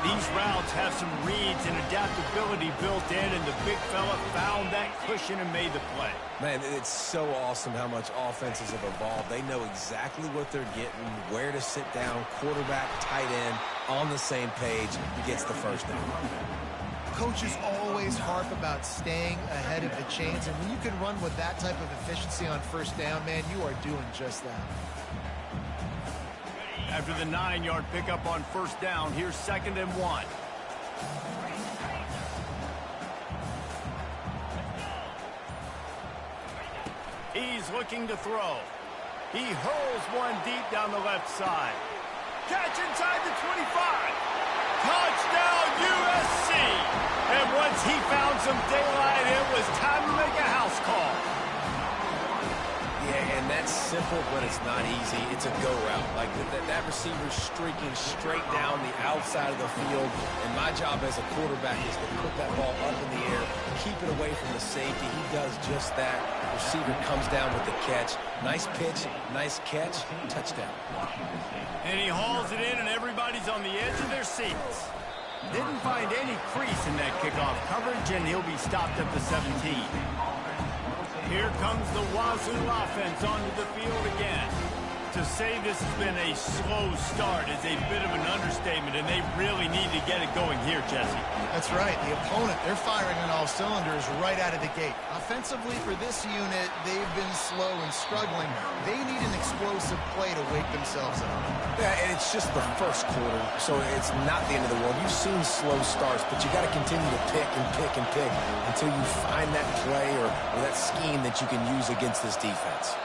These routes have some reads and adaptability built in, and the big fella found that cushion and made the play. Man, it's so awesome how much offenses have evolved. They know exactly what they're getting, where to sit down, quarterback, tight end, on the same page, gets the first down. Coaches always harp about staying ahead of the chains, and when you can run with that type of efficiency on first down, man, you are doing just that. After the 9-yard pickup on first down, here's 2nd and 1. He's looking to throw. He hurls one deep down the left side. Catch inside the 25. Touchdown, USC! And once he found some daylight, it was time to make a house call. Yeah, and That's simple, but it's not easy. It's a go route. Like that receiver's streaking straight down the outside of the field, and my job as a quarterback is to put that ball up in the air, keep it away from the safety. He does just that. Receiver comes down with the catch. Nice pitch, nice catch, touchdown. And he hauls it in, and everybody's on the edge of their seats. Didn't find any crease in that kickoff coverage, and he'll be stopped at the 17. Here comes the Wazoo offense onto the field again. To say this has been a slow start is a bit of an understatement, and they really need to get it going here, Jesse. That's right. The opponent, they're firing on all cylinders right out of the gate. Offensively, for this unit, they've been slow and struggling. They need an explosive play to wake themselves up. Yeah, and it's just the first quarter, so it's not the end of the world. You've seen slow starts, but you got to continue to pick and pick and pick until you find that play or that scheme that you can use against this defense.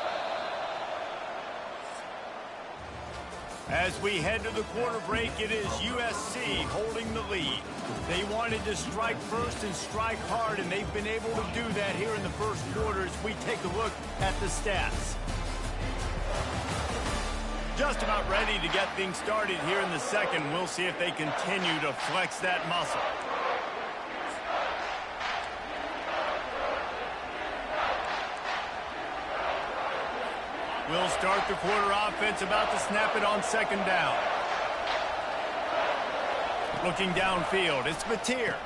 As we head to the quarter break, it is USC holding the lead. They wanted to strike first and strike hard, and they've been able to do that here in the first quarter as we take a look at the stats. Just about ready to get things started here in the second. We'll see if they continue to flex that muscle. We'll start the quarter offense, about to snap it on second down. Looking downfield, it's Mateer.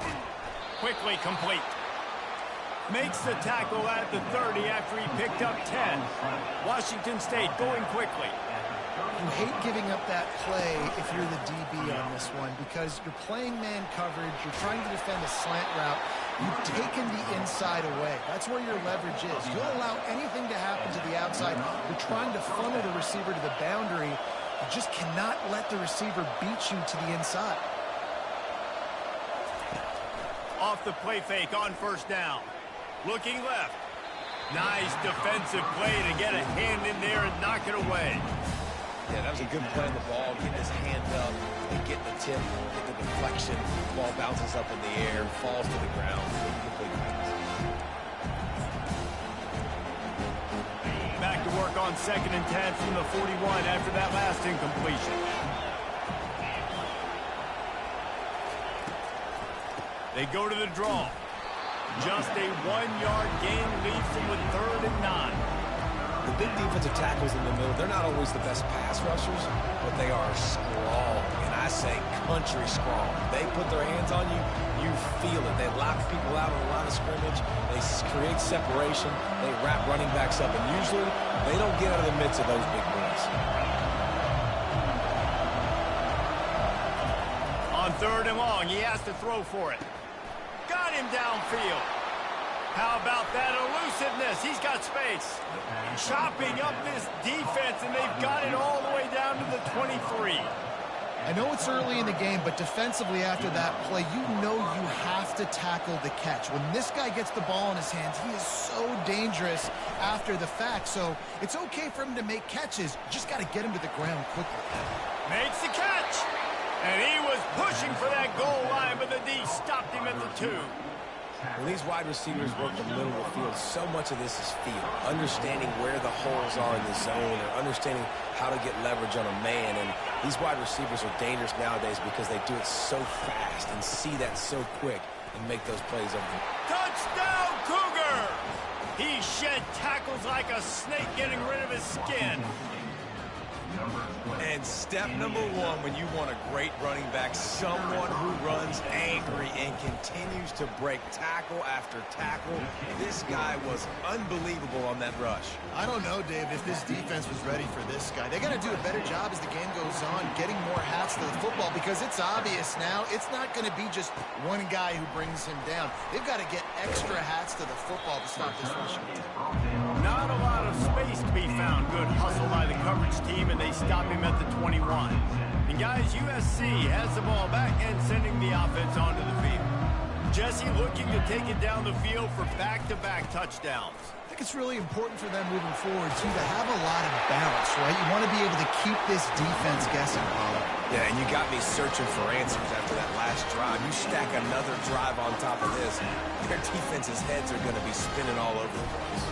Quickly complete. Makes the tackle at the 30 after he picked up 10. Washington State going quickly. You hate giving up that play if you're the DB on this one because you're playing man coverage, you're trying to defend a slant route. You've taken the inside away. That's where your leverage is. You'll allow anything to happen to the outside. You're trying to funnel the receiver to the boundary. You just cannot let the receiver beat you to the inside. Off the play fake on first down. Looking left. Nice defensive play to get a hand in there and knock it away. Yeah, that was a good play on the ball. Getting his hand up and getting the tip, get the deflection. The ball bounces up in the air, falls to the ground. Back to work on second and 10 from the 41 after that last incompletion. They go to the draw. Just a 1-yard gain leaves them with 3rd and 9. The big defensive tackles in the middle, they're not always the best pass rushers, but they are strong, and I say country strong. They put their hands on you, you feel it. They lock people out on the line of scrimmage. They create separation. They wrap running backs up, and usually they don't get out of the midst of those big boys. On 3rd and long, he has to throw for it. Got him downfield. How about that elusiveness? He's got space. Chopping up this defense, and they've got it all the way down to the 23. I know it's early in the game, but defensively after that play, you know you have to tackle the catch. When this guy gets the ball in his hands, he is so dangerous after the fact. So it's okay for him to make catches. You just got to get him to the ground quickly. Makes the catch. And he was pushing for that goal line, but the D stopped him at the 2. When these wide receivers work the middle of the field, so much of this is feel. Understanding where the holes are in the zone or understanding how to get leverage on a man. And these wide receivers are dangerous nowadays because they do it so fast and see that so quick and make those plays over. Touchdown, Cougar! He shed tackles like a snake getting rid of his skin. And step number 1 when you want a great running back, someone who runs angry and continues to break tackle after tackle. This guy was unbelievable on that rush. I don't know, Dave, if this defense was ready for this guy. They got to do a better job as the game goes on, getting more hats to the football, because it's obvious now it's not going to be just one guy who brings him down. They've got to get extra hats to the football to stop this rushing attack. Not a lot of space to be found. Good hustle by the coverage team, and they stop him at the 21. And guys, USC has the ball back and sending the offense onto the field. Jesse looking to take it down the field for back-to-back touchdowns. I think it's really important for them moving forward, too, to have a lot of balance, right? You want to be able to keep this defense guessing, Paulo. Yeah, and you got me searching for answers after that last drive. You stack another drive on top of this, their defense's heads are going to be spinning all over the place.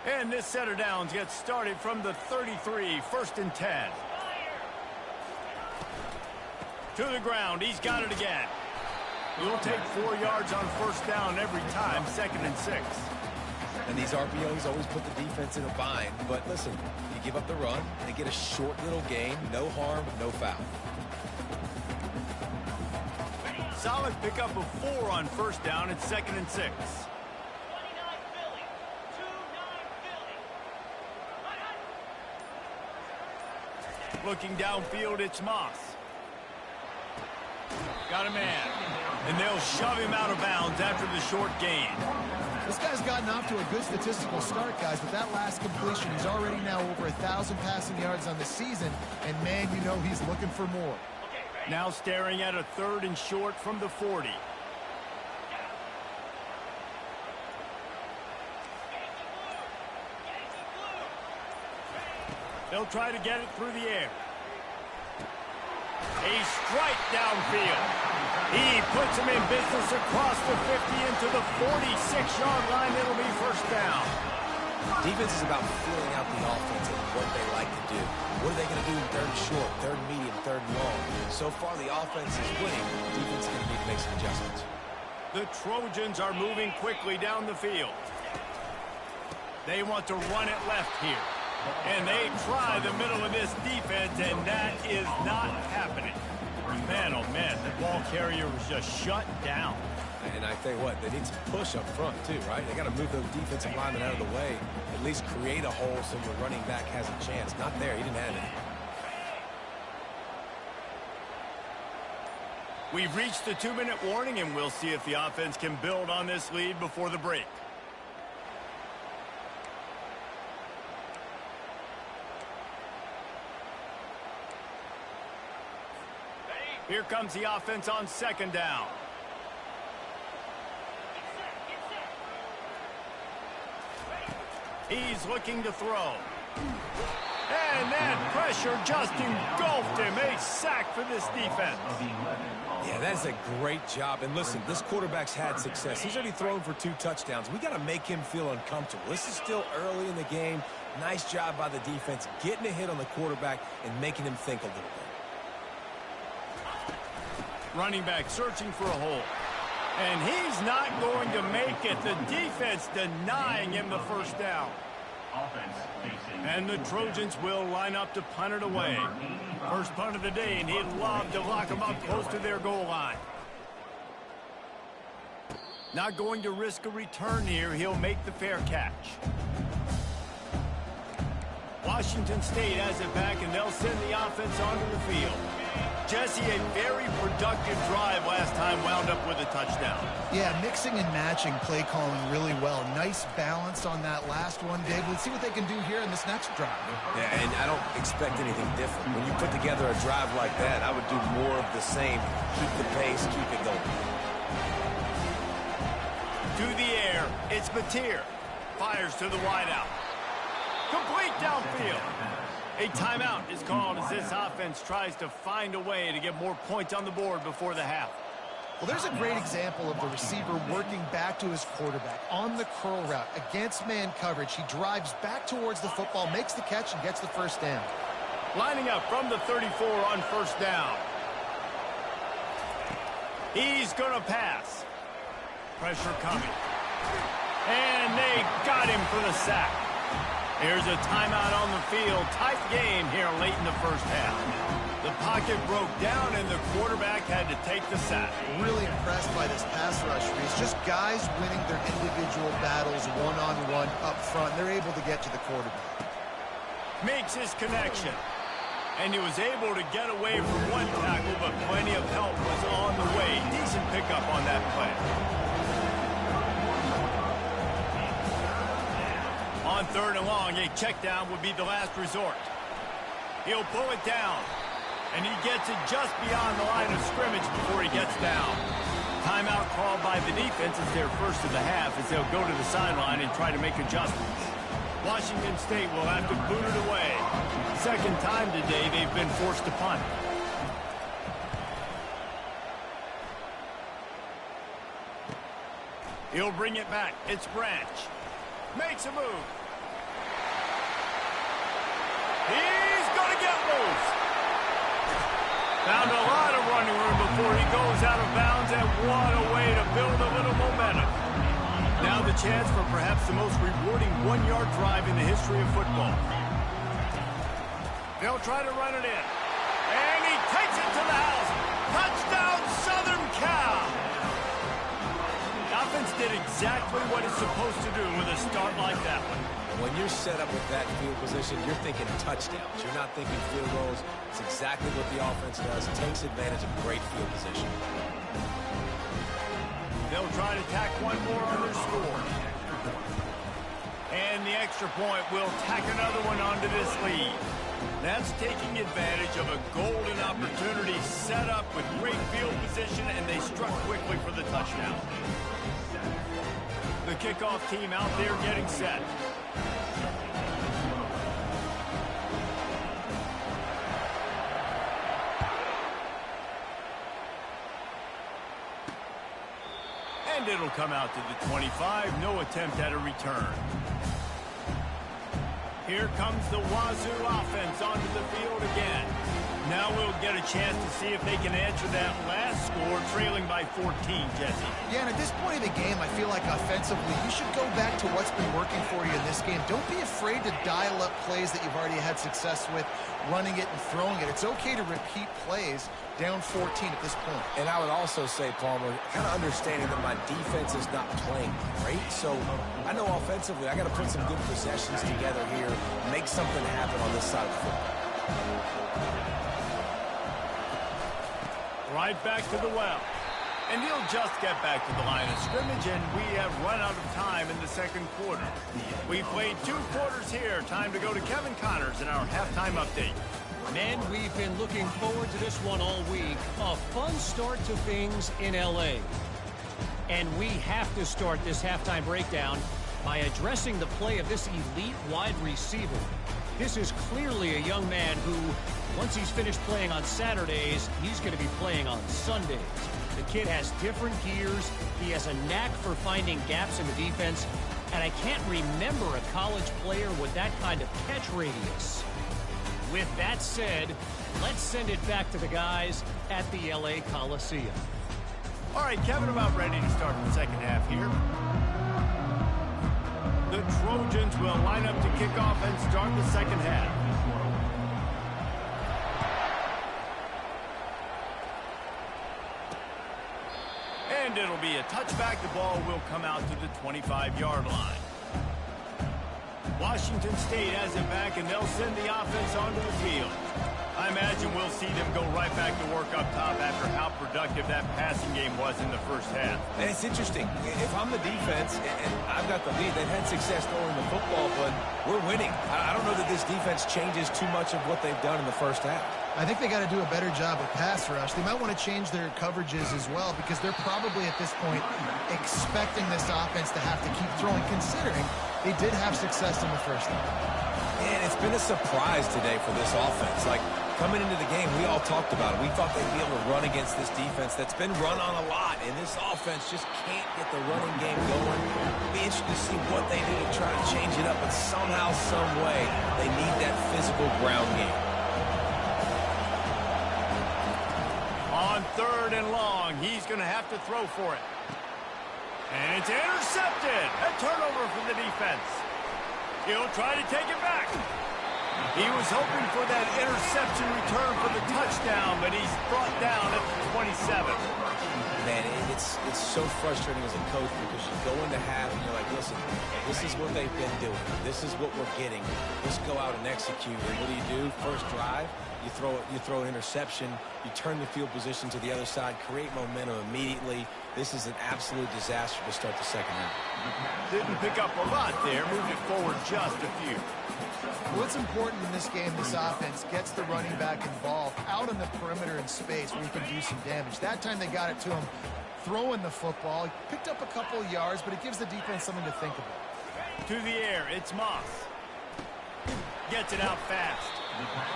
And this set of downs gets started from the 33, 1st and 10. To the ground, he's got it again. You'll take 4 yards on 1st down every time, 2nd and 6. And these RPOs always put the defense in a bind. But listen, you give up the run, they get a short little gain, no harm, no foul. Solid pickup of 4 on 1st down at 2nd and 6. Looking downfield, it's Moss. Got a man. And they'll shove him out of bounds after the short gain. This guy's gotten off to a good statistical start, guys. With that last completion, he's already now over 1,000 passing yards on the season. And, man, you know he's looking for more. Now staring at a 3rd and short from the 40. They'll try to get it through the air. A strike downfield. He puts him in business across the 50 into the 46-yard line. It'll be 1st down. Defense is about filling out the offense and what they like to do. What are they going to do in 3rd and short, 3rd and medium, 3rd and long? So far, the offense is winning. The defense is going to need to make some adjustments. The Trojans are moving quickly down the field. They want to run it left here. And they try the middle of this defense, and that is not happening. Man, oh man, the ball carrier was just shut down. And I tell you what, they need some push up front too, right? They got to move those defensive linemen out of the way, at least create a hole so your running back has a chance. Not there, he didn't have it. We've reached the 2-minute warning, and we'll see if the offense can build on this lead before the break. Here comes the offense on 2nd down. He's looking to throw. And that pressure just engulfed him. A sack for this defense. Yeah, that's a great job. And listen, this quarterback's had success. He's already thrown for 2 touchdowns. We got to make him feel uncomfortable. This is still early in the game. Nice job by the defense, getting a hit on the quarterback and making him think a little bit. Running back searching for a hole. And he's not going to make it. The defense denying him the 1st down. And the Trojans will line up to punt it away. First punt of the day, and he'd love to lock them up close to their goal line. Not going to risk a return here. He'll make the fair catch. Washington State has it back, and they'll send the offense onto the field. Jesse, a very productive drive last time wound up with a touchdown. Yeah, mixing and matching play calling really well. Nice balance on that last one, Dave. Let's see what they can do here in this next drive. Yeah, and I don't expect anything different. When you put together a drive like that, I would do more of the same. Keep the pace, keep it going. To the air, it's Batir. Fires to the wideout. Complete downfield. A timeout is called as this offense tries to find a way to get more points on the board before the half. Well, there's a great example of the receiver working back to his quarterback on the curl route against man coverage. He drives back towards the football, makes the catch, and gets the 1st down. Lining up from the 34 on 1st down. He's going to pass. Pressure coming. And they got him for the sack. Here's a timeout on the field. Tight game here late in the 1st half. The pocket broke down, and the quarterback had to take the sack. Really impressed by this pass rush. It's just guys winning their individual battles one-on-one up front. They're able to get to the quarterback. Makes his connection. And he was able to get away from one tackle, but plenty of help was on the way. Decent pickup on that play. On 3rd and long, a check down would be the last resort. He'll pull it down, and he gets it just beyond the line of scrimmage before he gets down. Timeout called by the defense is their first of the half as they'll go to the sideline and try to make adjustments. Washington State will have to boot it away. 2nd time today they've been forced to punt. He'll bring it back. It's Branch. Makes a move. He's going to get loose. Found a lot of running room before he goes out of bounds, and what a way to build a little momentum. Now the chance for perhaps the most rewarding one-yard drive in the history of football. They'll try to run it in. And he takes it to the house. Touchdown, Southern Cal. The offense did exactly what it's supposed to do with a start like that one. When you're set up with that field position, you're thinking touchdowns. You're not thinking field goals. It's exactly what the offense does. It takes advantage of great field position. They'll try to tack one more on their score. And the extra point will tack another one onto this lead. That's taking advantage of a golden opportunity set up with great field position, and they struck quickly for the touchdown. The kickoff team out there getting set. And it'll come out to the 25. No attempt at a return. Here comes the Wazoo offense onto the field again. Now we'll get a chance to see if they can answer that last score, trailing by 14, Jesse. Yeah, and at this point of the game, I feel like offensively, you should go back to what's been working for you in this game. Don't be afraid to dial up plays that you've already had success with, running it and throwing it. It's okay to repeat plays down 14 at this point. And I would also say, Palmer, kind of understanding that my defense is not playing great. So I know offensively I got to put some good possessions together here, make something happen on this side of the football. Right back to the well. And he'll just get back to the line of scrimmage, and we have run out of time in the second quarter. We played 2 quarters here. Time to go to Kevin Connors in our halftime update. Men, we've been looking forward to this one all week. A fun start to things in L.A. And we have to start this halftime breakdown by addressing the play of this elite wide receiver. This is clearly a young man who, once he's finished playing on Saturdays, he's going to be playing on Sundays. The kid has different gears. He has a knack for finding gaps in the defense. And I can't remember a college player with that kind of catch radius. With that said, let's send it back to the guys at the LA Coliseum. All right, Kevin, about ready to start the second half here. The Trojans will line up to kick off and start the second half. And it'll be a touchback. The ball will come out to the 25-yard line. Washington State has it back, and they'll send the offense onto the field. I imagine we'll see them go right back to work up top after how productive that passing game was in the first half. And it's interesting. If I'm the defense and I've got the lead, they've had success throwing the football, but we're winning. I don't know that this defense changes too much of what they've done in the first half. I think they got to do a better job with pass rush. They might want to change their coverages as well, because they're probably at this point expecting this offense to have to keep throwing, considering they did have success in the first half. And it's been a surprise today for this offense. Like, coming into the game, we all talked about it. We thought they'd be able to run against this defense that's been run on a lot, and this offense just can't get the running game going. Be interested to see what they do to try to change it up, but somehow, some way, they need that physical ground game. On 3rd and long, he's going to have to throw for it. And it's intercepted. A turnover for the defense. He'll try to take it back. He was hoping for that interception return for the touchdown, but he's brought down at the 27. Man, it's so frustrating as a coach, because you go into half and you're like, listen, this is what they've been doing. This is what we're getting. Let's go out and execute. And what do? First drive, you throw an interception, you turn the field position to the other side, create momentum immediately. This is an absolute disaster to start the second half. Didn't pick up a lot there, moved it forward just a few. What's important in this game, this offense gets the running back involved out on the perimeter in space where he can do some damage. That time they got it to him throwing the football. He picked up a couple of yards, but it gives the defense something to think about. To the air, it's Moss. Gets it out fast.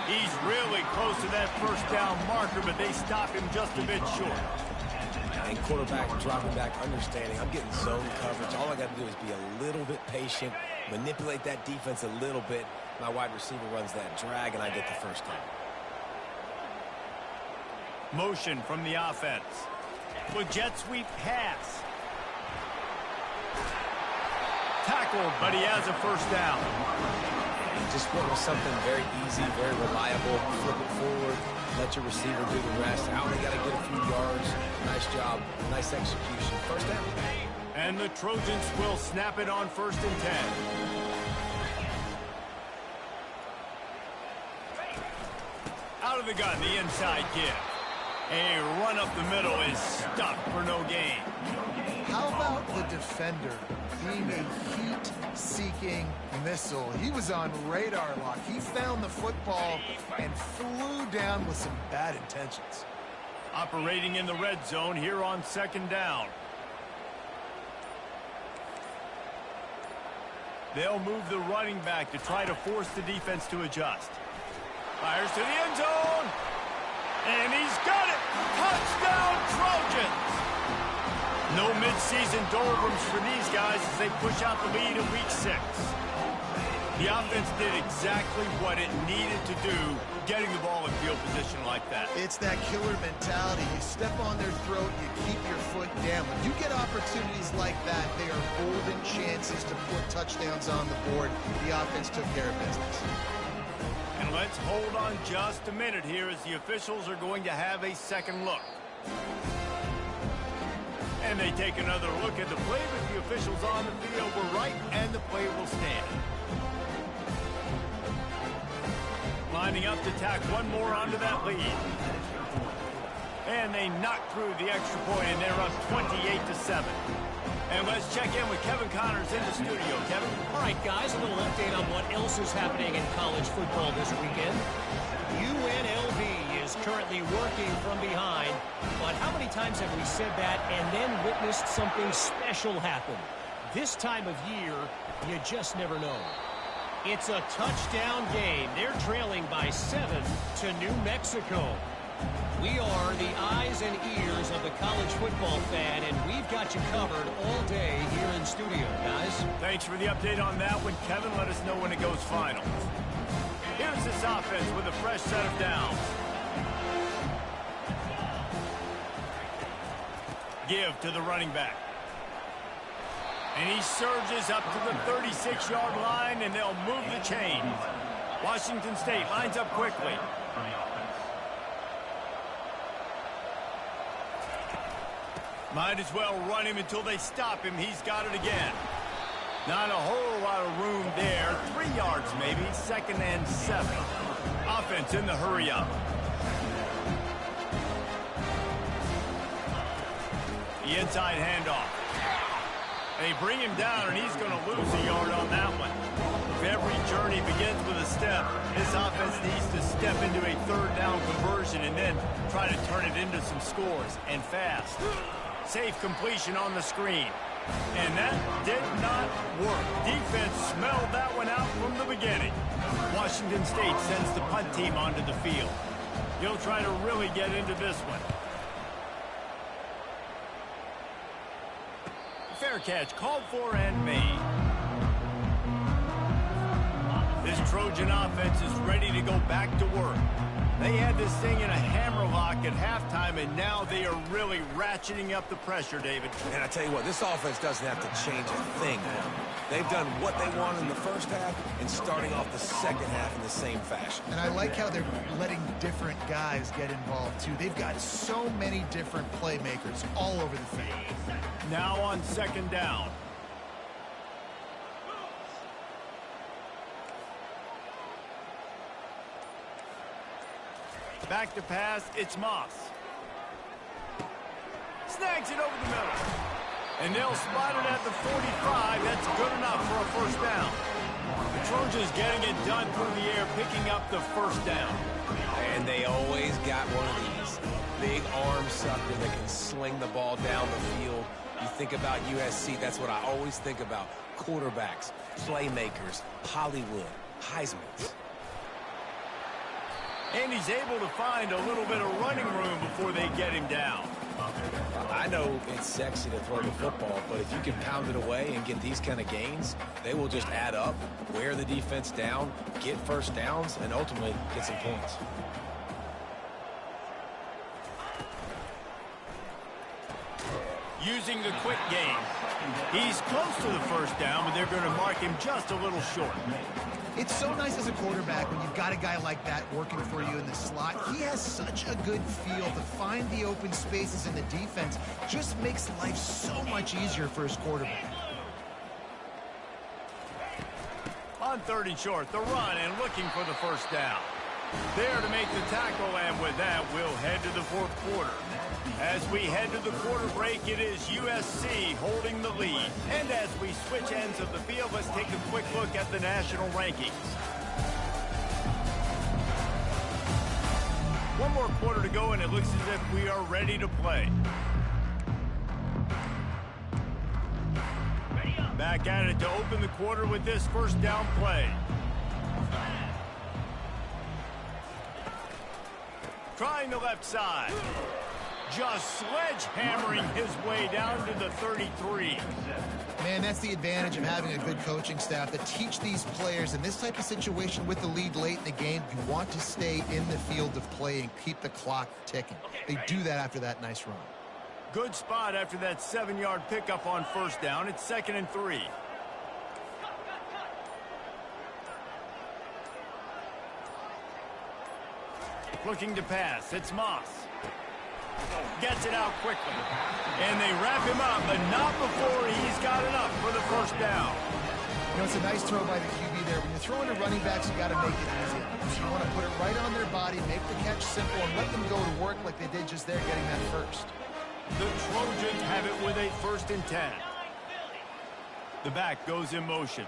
He's really close to that first down marker, but they stop him just a bit short. And quarterback dropping back, understanding I'm getting zone coverage. All I got to do is be a little bit patient, manipulate that defense a little bit. My wide receiver runs that drag, and I get the first down. Motion from the offense. With jet sweep pass. Tackled, but he has a first down. Just went with something very easy, very reliable. Flip it forward, let your receiver do the rest. I only got to get a few yards. Nice job, nice execution. First down. And the Trojans will snap it on 1st and 10. Out of the gun, the inside give. A run up the middle is stuck for no gain. How about the defender being a heat-seeking missile? He was on radar lock. He found the football and flew down with some bad intentions. Operating in the red zone here on 2nd down. They'll move the running back to try to force the defense to adjust. Fires to the end zone. And he's got it. Touchdown, Trojans. No midseason doldrums for these guys as they push out the lead in week 6. The offense did exactly what it needed to do, getting the ball in field position like that. It's that killer mentality. You step on their throat, you keep your foot down. When you get opportunities like that, they are golden chances to put touchdowns on the board. The offense took care of business. And let's hold on just a minute here as the officials are going to have a second look. And they take another look at the play, but the officials on the field were right, and the play will stand. Lining up to tack one more onto that lead. And they knock through the extra point, and they're up 28-7. And let's check in with Kevin Connors in the studio. Kevin? All right, guys, a little update on what else is happening in college football this weekend. UNLV is currently working from behind, but how many times have we said that and then witnessed something special happen? This time of year, you just never know. It's a touchdown game. They're trailing by 7 to New Mexico. We are the eyes and ears of the college football fan, and we've got you covered all day here in studio, guys. Thanks for the update on that one, Kevin. Let us know when it goes final. Here's this offense with a fresh set of downs. Give to the running back. And he surges up to the 36-yard line, and they'll move the chains. Washington State lines up quickly. Might as well run him until they stop him. He's got it again. Not a whole lot of room there. 3 yards maybe. 2nd and 7. Offense in the hurry up. The inside handoff. They bring him down, and he's going to lose a yard on that one. If every journey begins with a step, this offense needs to step into a 3rd down conversion and then try to turn it into some scores, and fast. Safe completion on the screen. And that did not work. Defense smelled that one out from the beginning. Washington State sends the punt team onto the field. He'll try to really get into this one. Fair catch called for and made. This Trojan offense is ready to go back to work. They had this thing in a hammerlock at halftime, and now they are really ratcheting up the pressure, David. And I tell you what, this offense doesn't have to change a thing. They've done what they wanted in the first half and starting off the second half in the same fashion. And I like how they're letting different guys get involved, too. They've got so many different playmakers all over the field. Now on 2nd down. Back to pass, it's Moss. Snags it over the middle. And they'll spot it at the 45. That's good enough for a first down. The Trojans getting it done through the air, picking up the first down. And they always got one of these. Big arm sucker that can sling the ball down the field. You think about USC, that's what I always think about. Quarterbacks, playmakers, Hollywood, Heismans. And he's able to find a little bit of running room before they get him down. I know it's sexy to throw the football, but if you can pound it away and get these kind of gains, they will just add up, wear the defense down, get first downs, and ultimately get some points. Using the quick game. He's close to the first down, but they're going to mark him just a little short. It's so nice as a quarterback when you've got a guy like that working for you in the slot. He has such a good feel to find the open spaces in the defense. Just makes life so much easier for his quarterback. On 3rd and short, the run and looking for the first down. There to make the tackle, and with that, we'll head to the 4th quarter. As we head to the quarter break, it is USC holding the lead. And as we switch ends of the field, let's take a quick look at the national rankings. One more quarter to go, and it looks as if we are ready to play. Back at it to open the quarter with this first down play. Trying the left side. Just sledgehammering his way down to the 33. Man, that's the advantage of having a good coaching staff that teach these players in this type of situation with the lead late in the game. You want to stay in the field of play and keep the clock ticking. They do that after that nice run. Good spot after that 7-yard pickup on first down. It's 2nd and 3. Looking to pass. It's Moss. Gets it out quickly. And they wrap him up, but not before he's got enough for the first down. You know, it's a nice throw by the QB there. When you're throwing to running backs, you got to make it easy. So you want to put it right on their body, make the catch simple, and let them go to work like they did just there, getting that first. The Trojans have it with a 1st and 10. The back goes in motion.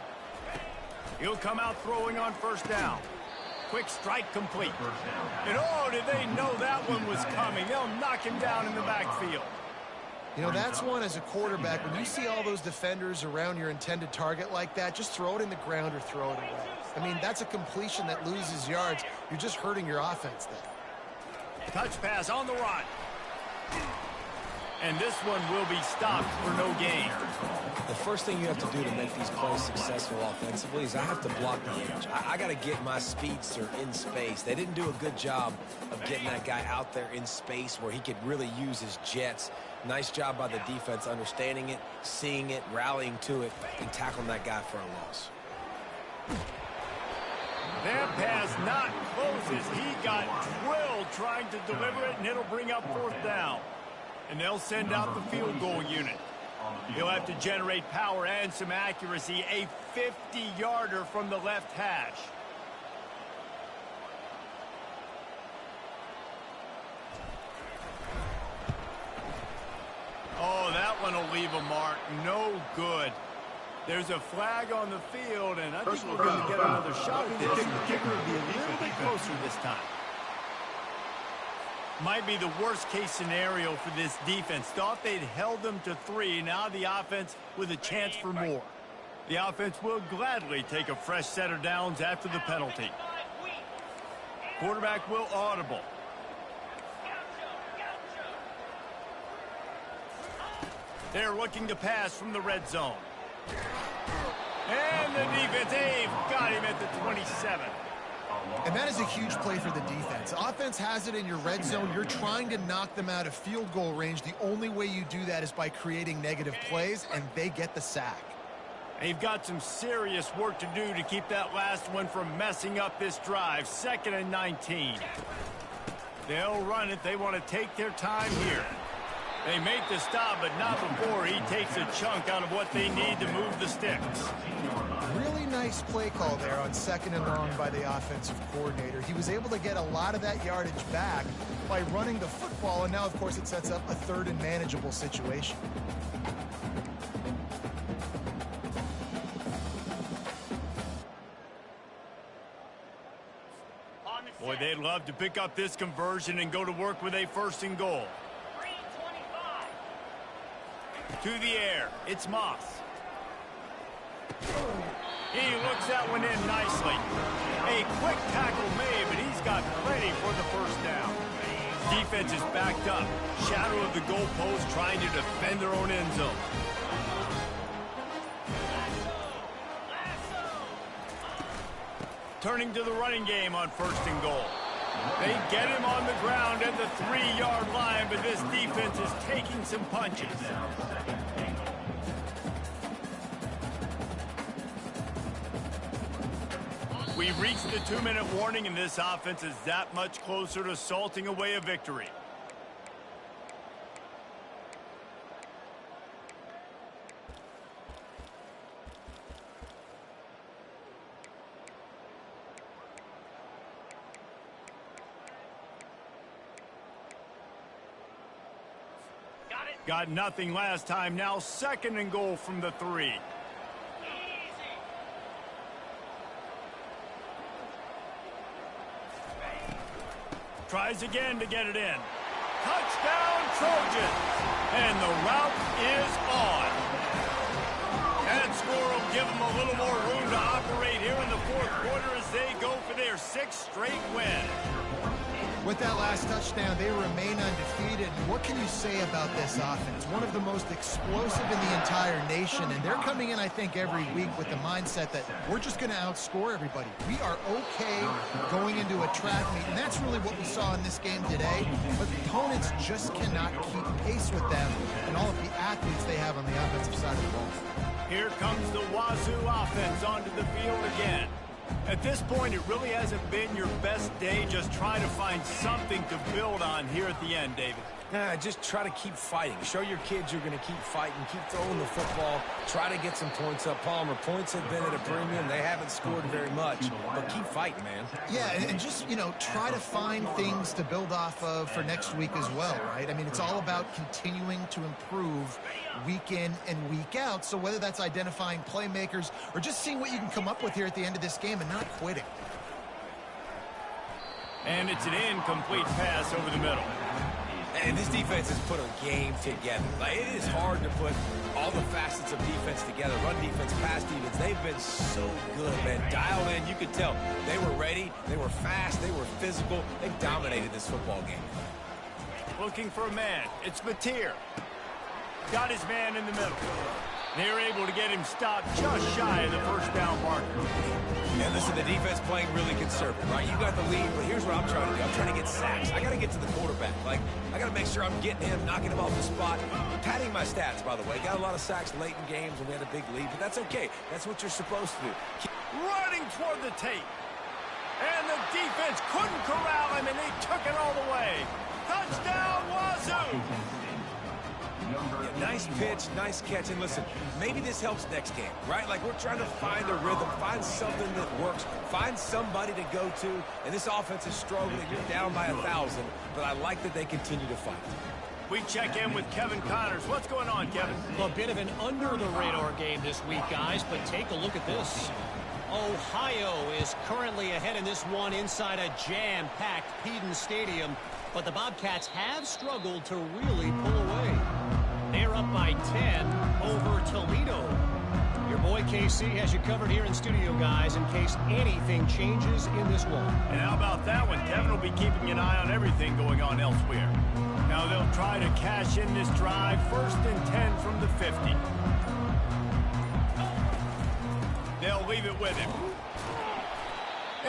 He'll come out throwing on first down. Quick strike complete. And oh, did they know that one was coming? They'll knock him down in the backfield. You know, that's one as a quarterback. When you see all those defenders around your intended target like that, just throw it in the ground or throw it away. I mean, that's a completion that loses yards. You're just hurting your offense there. Touch pass on the run. And this one will be stopped for no gain. The first thing you have to do to make these plays successful offensively is I have to block the edge. I got to get my speedster in space. They didn't do a good job of getting that guy out there in space where he could really use his jets. Nice job by the defense understanding it, seeing it, rallying to it, and tackling that guy for a loss. That pass not close as he got drilled trying to deliver it, and it'll bring up 4th down. And they'll send out the field goal unit. He'll have to generate power and some accuracy. A 50-yarder from the left hash. Oh, that one will leave a mark. No good. There's a flag on the field, and I think we're going to get another shot at this. The kicker will be a little bit closer this time. Might be the worst-case scenario for this defense. Thought they'd held them to 3. Now the offense with a chance for more. The offense will gladly take a fresh set of downs after the penalty. Quarterback will audible. They're looking to pass from the red zone. And the defense, they've got him at the 27. And that is a huge play for the defense. Offense has it in your red zone. You're trying to knock them out of field goal range. The only way you do that is by creating negative plays, and they get the sack. They've got some serious work to do to keep that last one from messing up this drive. 2nd and 19. They'll run it. They want to take their time here. They make the stop, but not before he takes a chunk out of what they need to move the sticks. Really nice play call there on 2nd and long by the offensive coordinator. He was able to get a lot of that yardage back by running the football, and now, of course, it sets up a 3rd and manageable situation. Boy, they'd love to pick up this conversion and go to work with a 1st and goal. To the air, it's Moss. He looks that one in nicely. A quick tackle made, but he's got plenty for the first down. Defense is backed up. shadow of the goalpost trying to defend their own end zone. Turning to the running game on 1st and goal. They get him on the ground at the 3-yard line, but this defense is taking some punches. We've reached the 2-minute warning, and this offense is that much closer to salting away a victory. Got nothing last time. Now 2nd and goal from the 3. Tries again to get it in. Touchdown, Trojans! And the route is on. That score will give them a little more room to operate here in the 4th quarter as they go for their 6th straight win. With that last touchdown, they remain undefeated. And what can you say about this offense? One of the most explosive in the entire nation, and they're coming in, I think, every week with the mindset that we're just going to outscore everybody. We are okay going into a track meet, and that's really what we saw in this game today. But the opponents just cannot keep pace with them and all of the athletes they have on the offensive side of the ball. Here comes the Wazoo offense onto the field again. At this point, it really hasn't been your best day. Just try to find something to build on here at the end, David. Just try to keep fighting. Show your kids you're going to keep fighting, keep throwing the football, try to get some points up. Palmer, points have been at a premium. They haven't scored very much, but keep fighting, man. Yeah, and just, try to find things to build off of for next week as well, right? I mean, it's all about continuing to improve week in and week out. So whether that's identifying playmakers or just seeing what you can come up with here at the end of this game and not quitting. And it's an incomplete pass over the middle. And this defense has put a game together. Like, it is hard to put all the facets of defense together. Run defense, pass defense. They've been so good, man. Dialed in. You could tell they were ready. They were fast. They were physical. They dominated this football game. Looking for a man. It's Mateer. Got his man in the middle. They're able to get him stopped just shy of the 1st down marker. And listen, the defense playing really conservative, right? You got the lead, but here's what I'm trying to do. I'm trying to get sacks. I got to get to the quarterback. Like, I got to make sure I'm getting him, knocking him off the spot. Padding my stats, by the way. Got a lot of sacks late in games when we had a big lead, but that's okay. That's what you're supposed to do. Running toward the tape. And the defense couldn't corral him, and they took it all the way. Touchdown, Wazoo! Yeah, nice pitch, nice catch, and listen, maybe this helps next game, right? Like, we're trying to find a rhythm, find something that works, find somebody to go to, and this offense is struggling. You're down by 1,000, but I like that they continue to fight. We check in with Kevin Connors. What's going on, Kevin? A bit of an under-the-radar game this week, guys, but take a look at this. Ohio is currently ahead in this one inside a jam-packed Peden Stadium, but the Bobcats have struggled to really pull away. They're up by 10 over Toledo. Your boy KC has you covered here in studio, guys, in case anything changes in this one. And how about that one? Kevin will be keeping an eye on everything going on elsewhere. Now they'll try to cash in this drive. 1st and 10 from the 50. They'll leave it with him.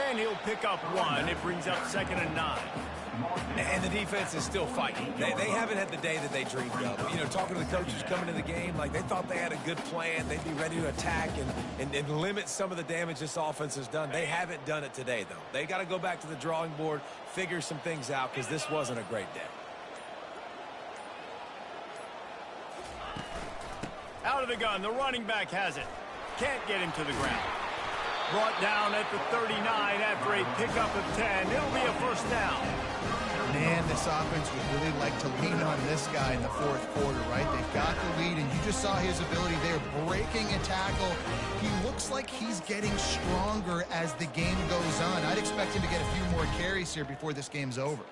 And he'll pick up 1. It brings up 2nd and 9. And the defense is still fighting. They haven't had the day that they dreamed of. You know, talking to the coaches coming to the game, like, they thought they had a good plan. They'd be ready to attack and limit some of the damage this offense has done. They haven't done it today, though. They got to go back to the drawing board, figure some things out, because this wasn't a great day. Out of the gun, the running back has it. Can't get him to the ground. Brought down at the 39 after a pickup of 10. It'll be a 1st down. Man, this offense would really like to lean on this guy in the 4th quarter, right? They've got the lead, and you just saw his ability there breaking a tackle. He looks like he's getting stronger as the game goes on. I'd expect him to get a few more carries here before this game's over.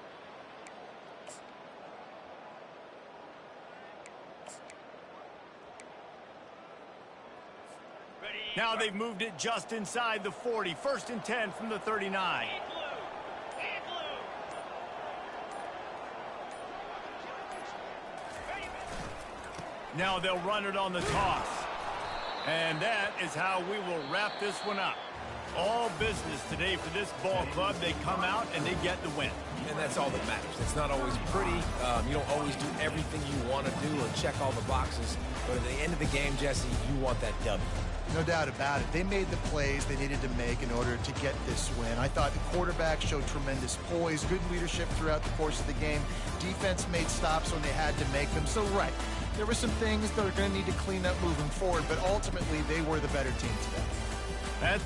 Now they've moved it just inside the 40. 1st and 10 from the 39. Now they'll run it on the toss. And that is how we will wrap this one up. All business today for this ball club. They come out and they get the win. And that's all that matters. It's not always pretty. You don't always do everything you want to do or check all the boxes. But at the end of the game, Jesse, you want that W. No doubt about it. They made the plays they needed to make in order to get this win. I thought the quarterback showed tremendous poise, good leadership throughout the course of the game. Defense made stops when they had to make them. So, right, there were some things that are going to need to clean up moving forward, but ultimately they were the better team today. That's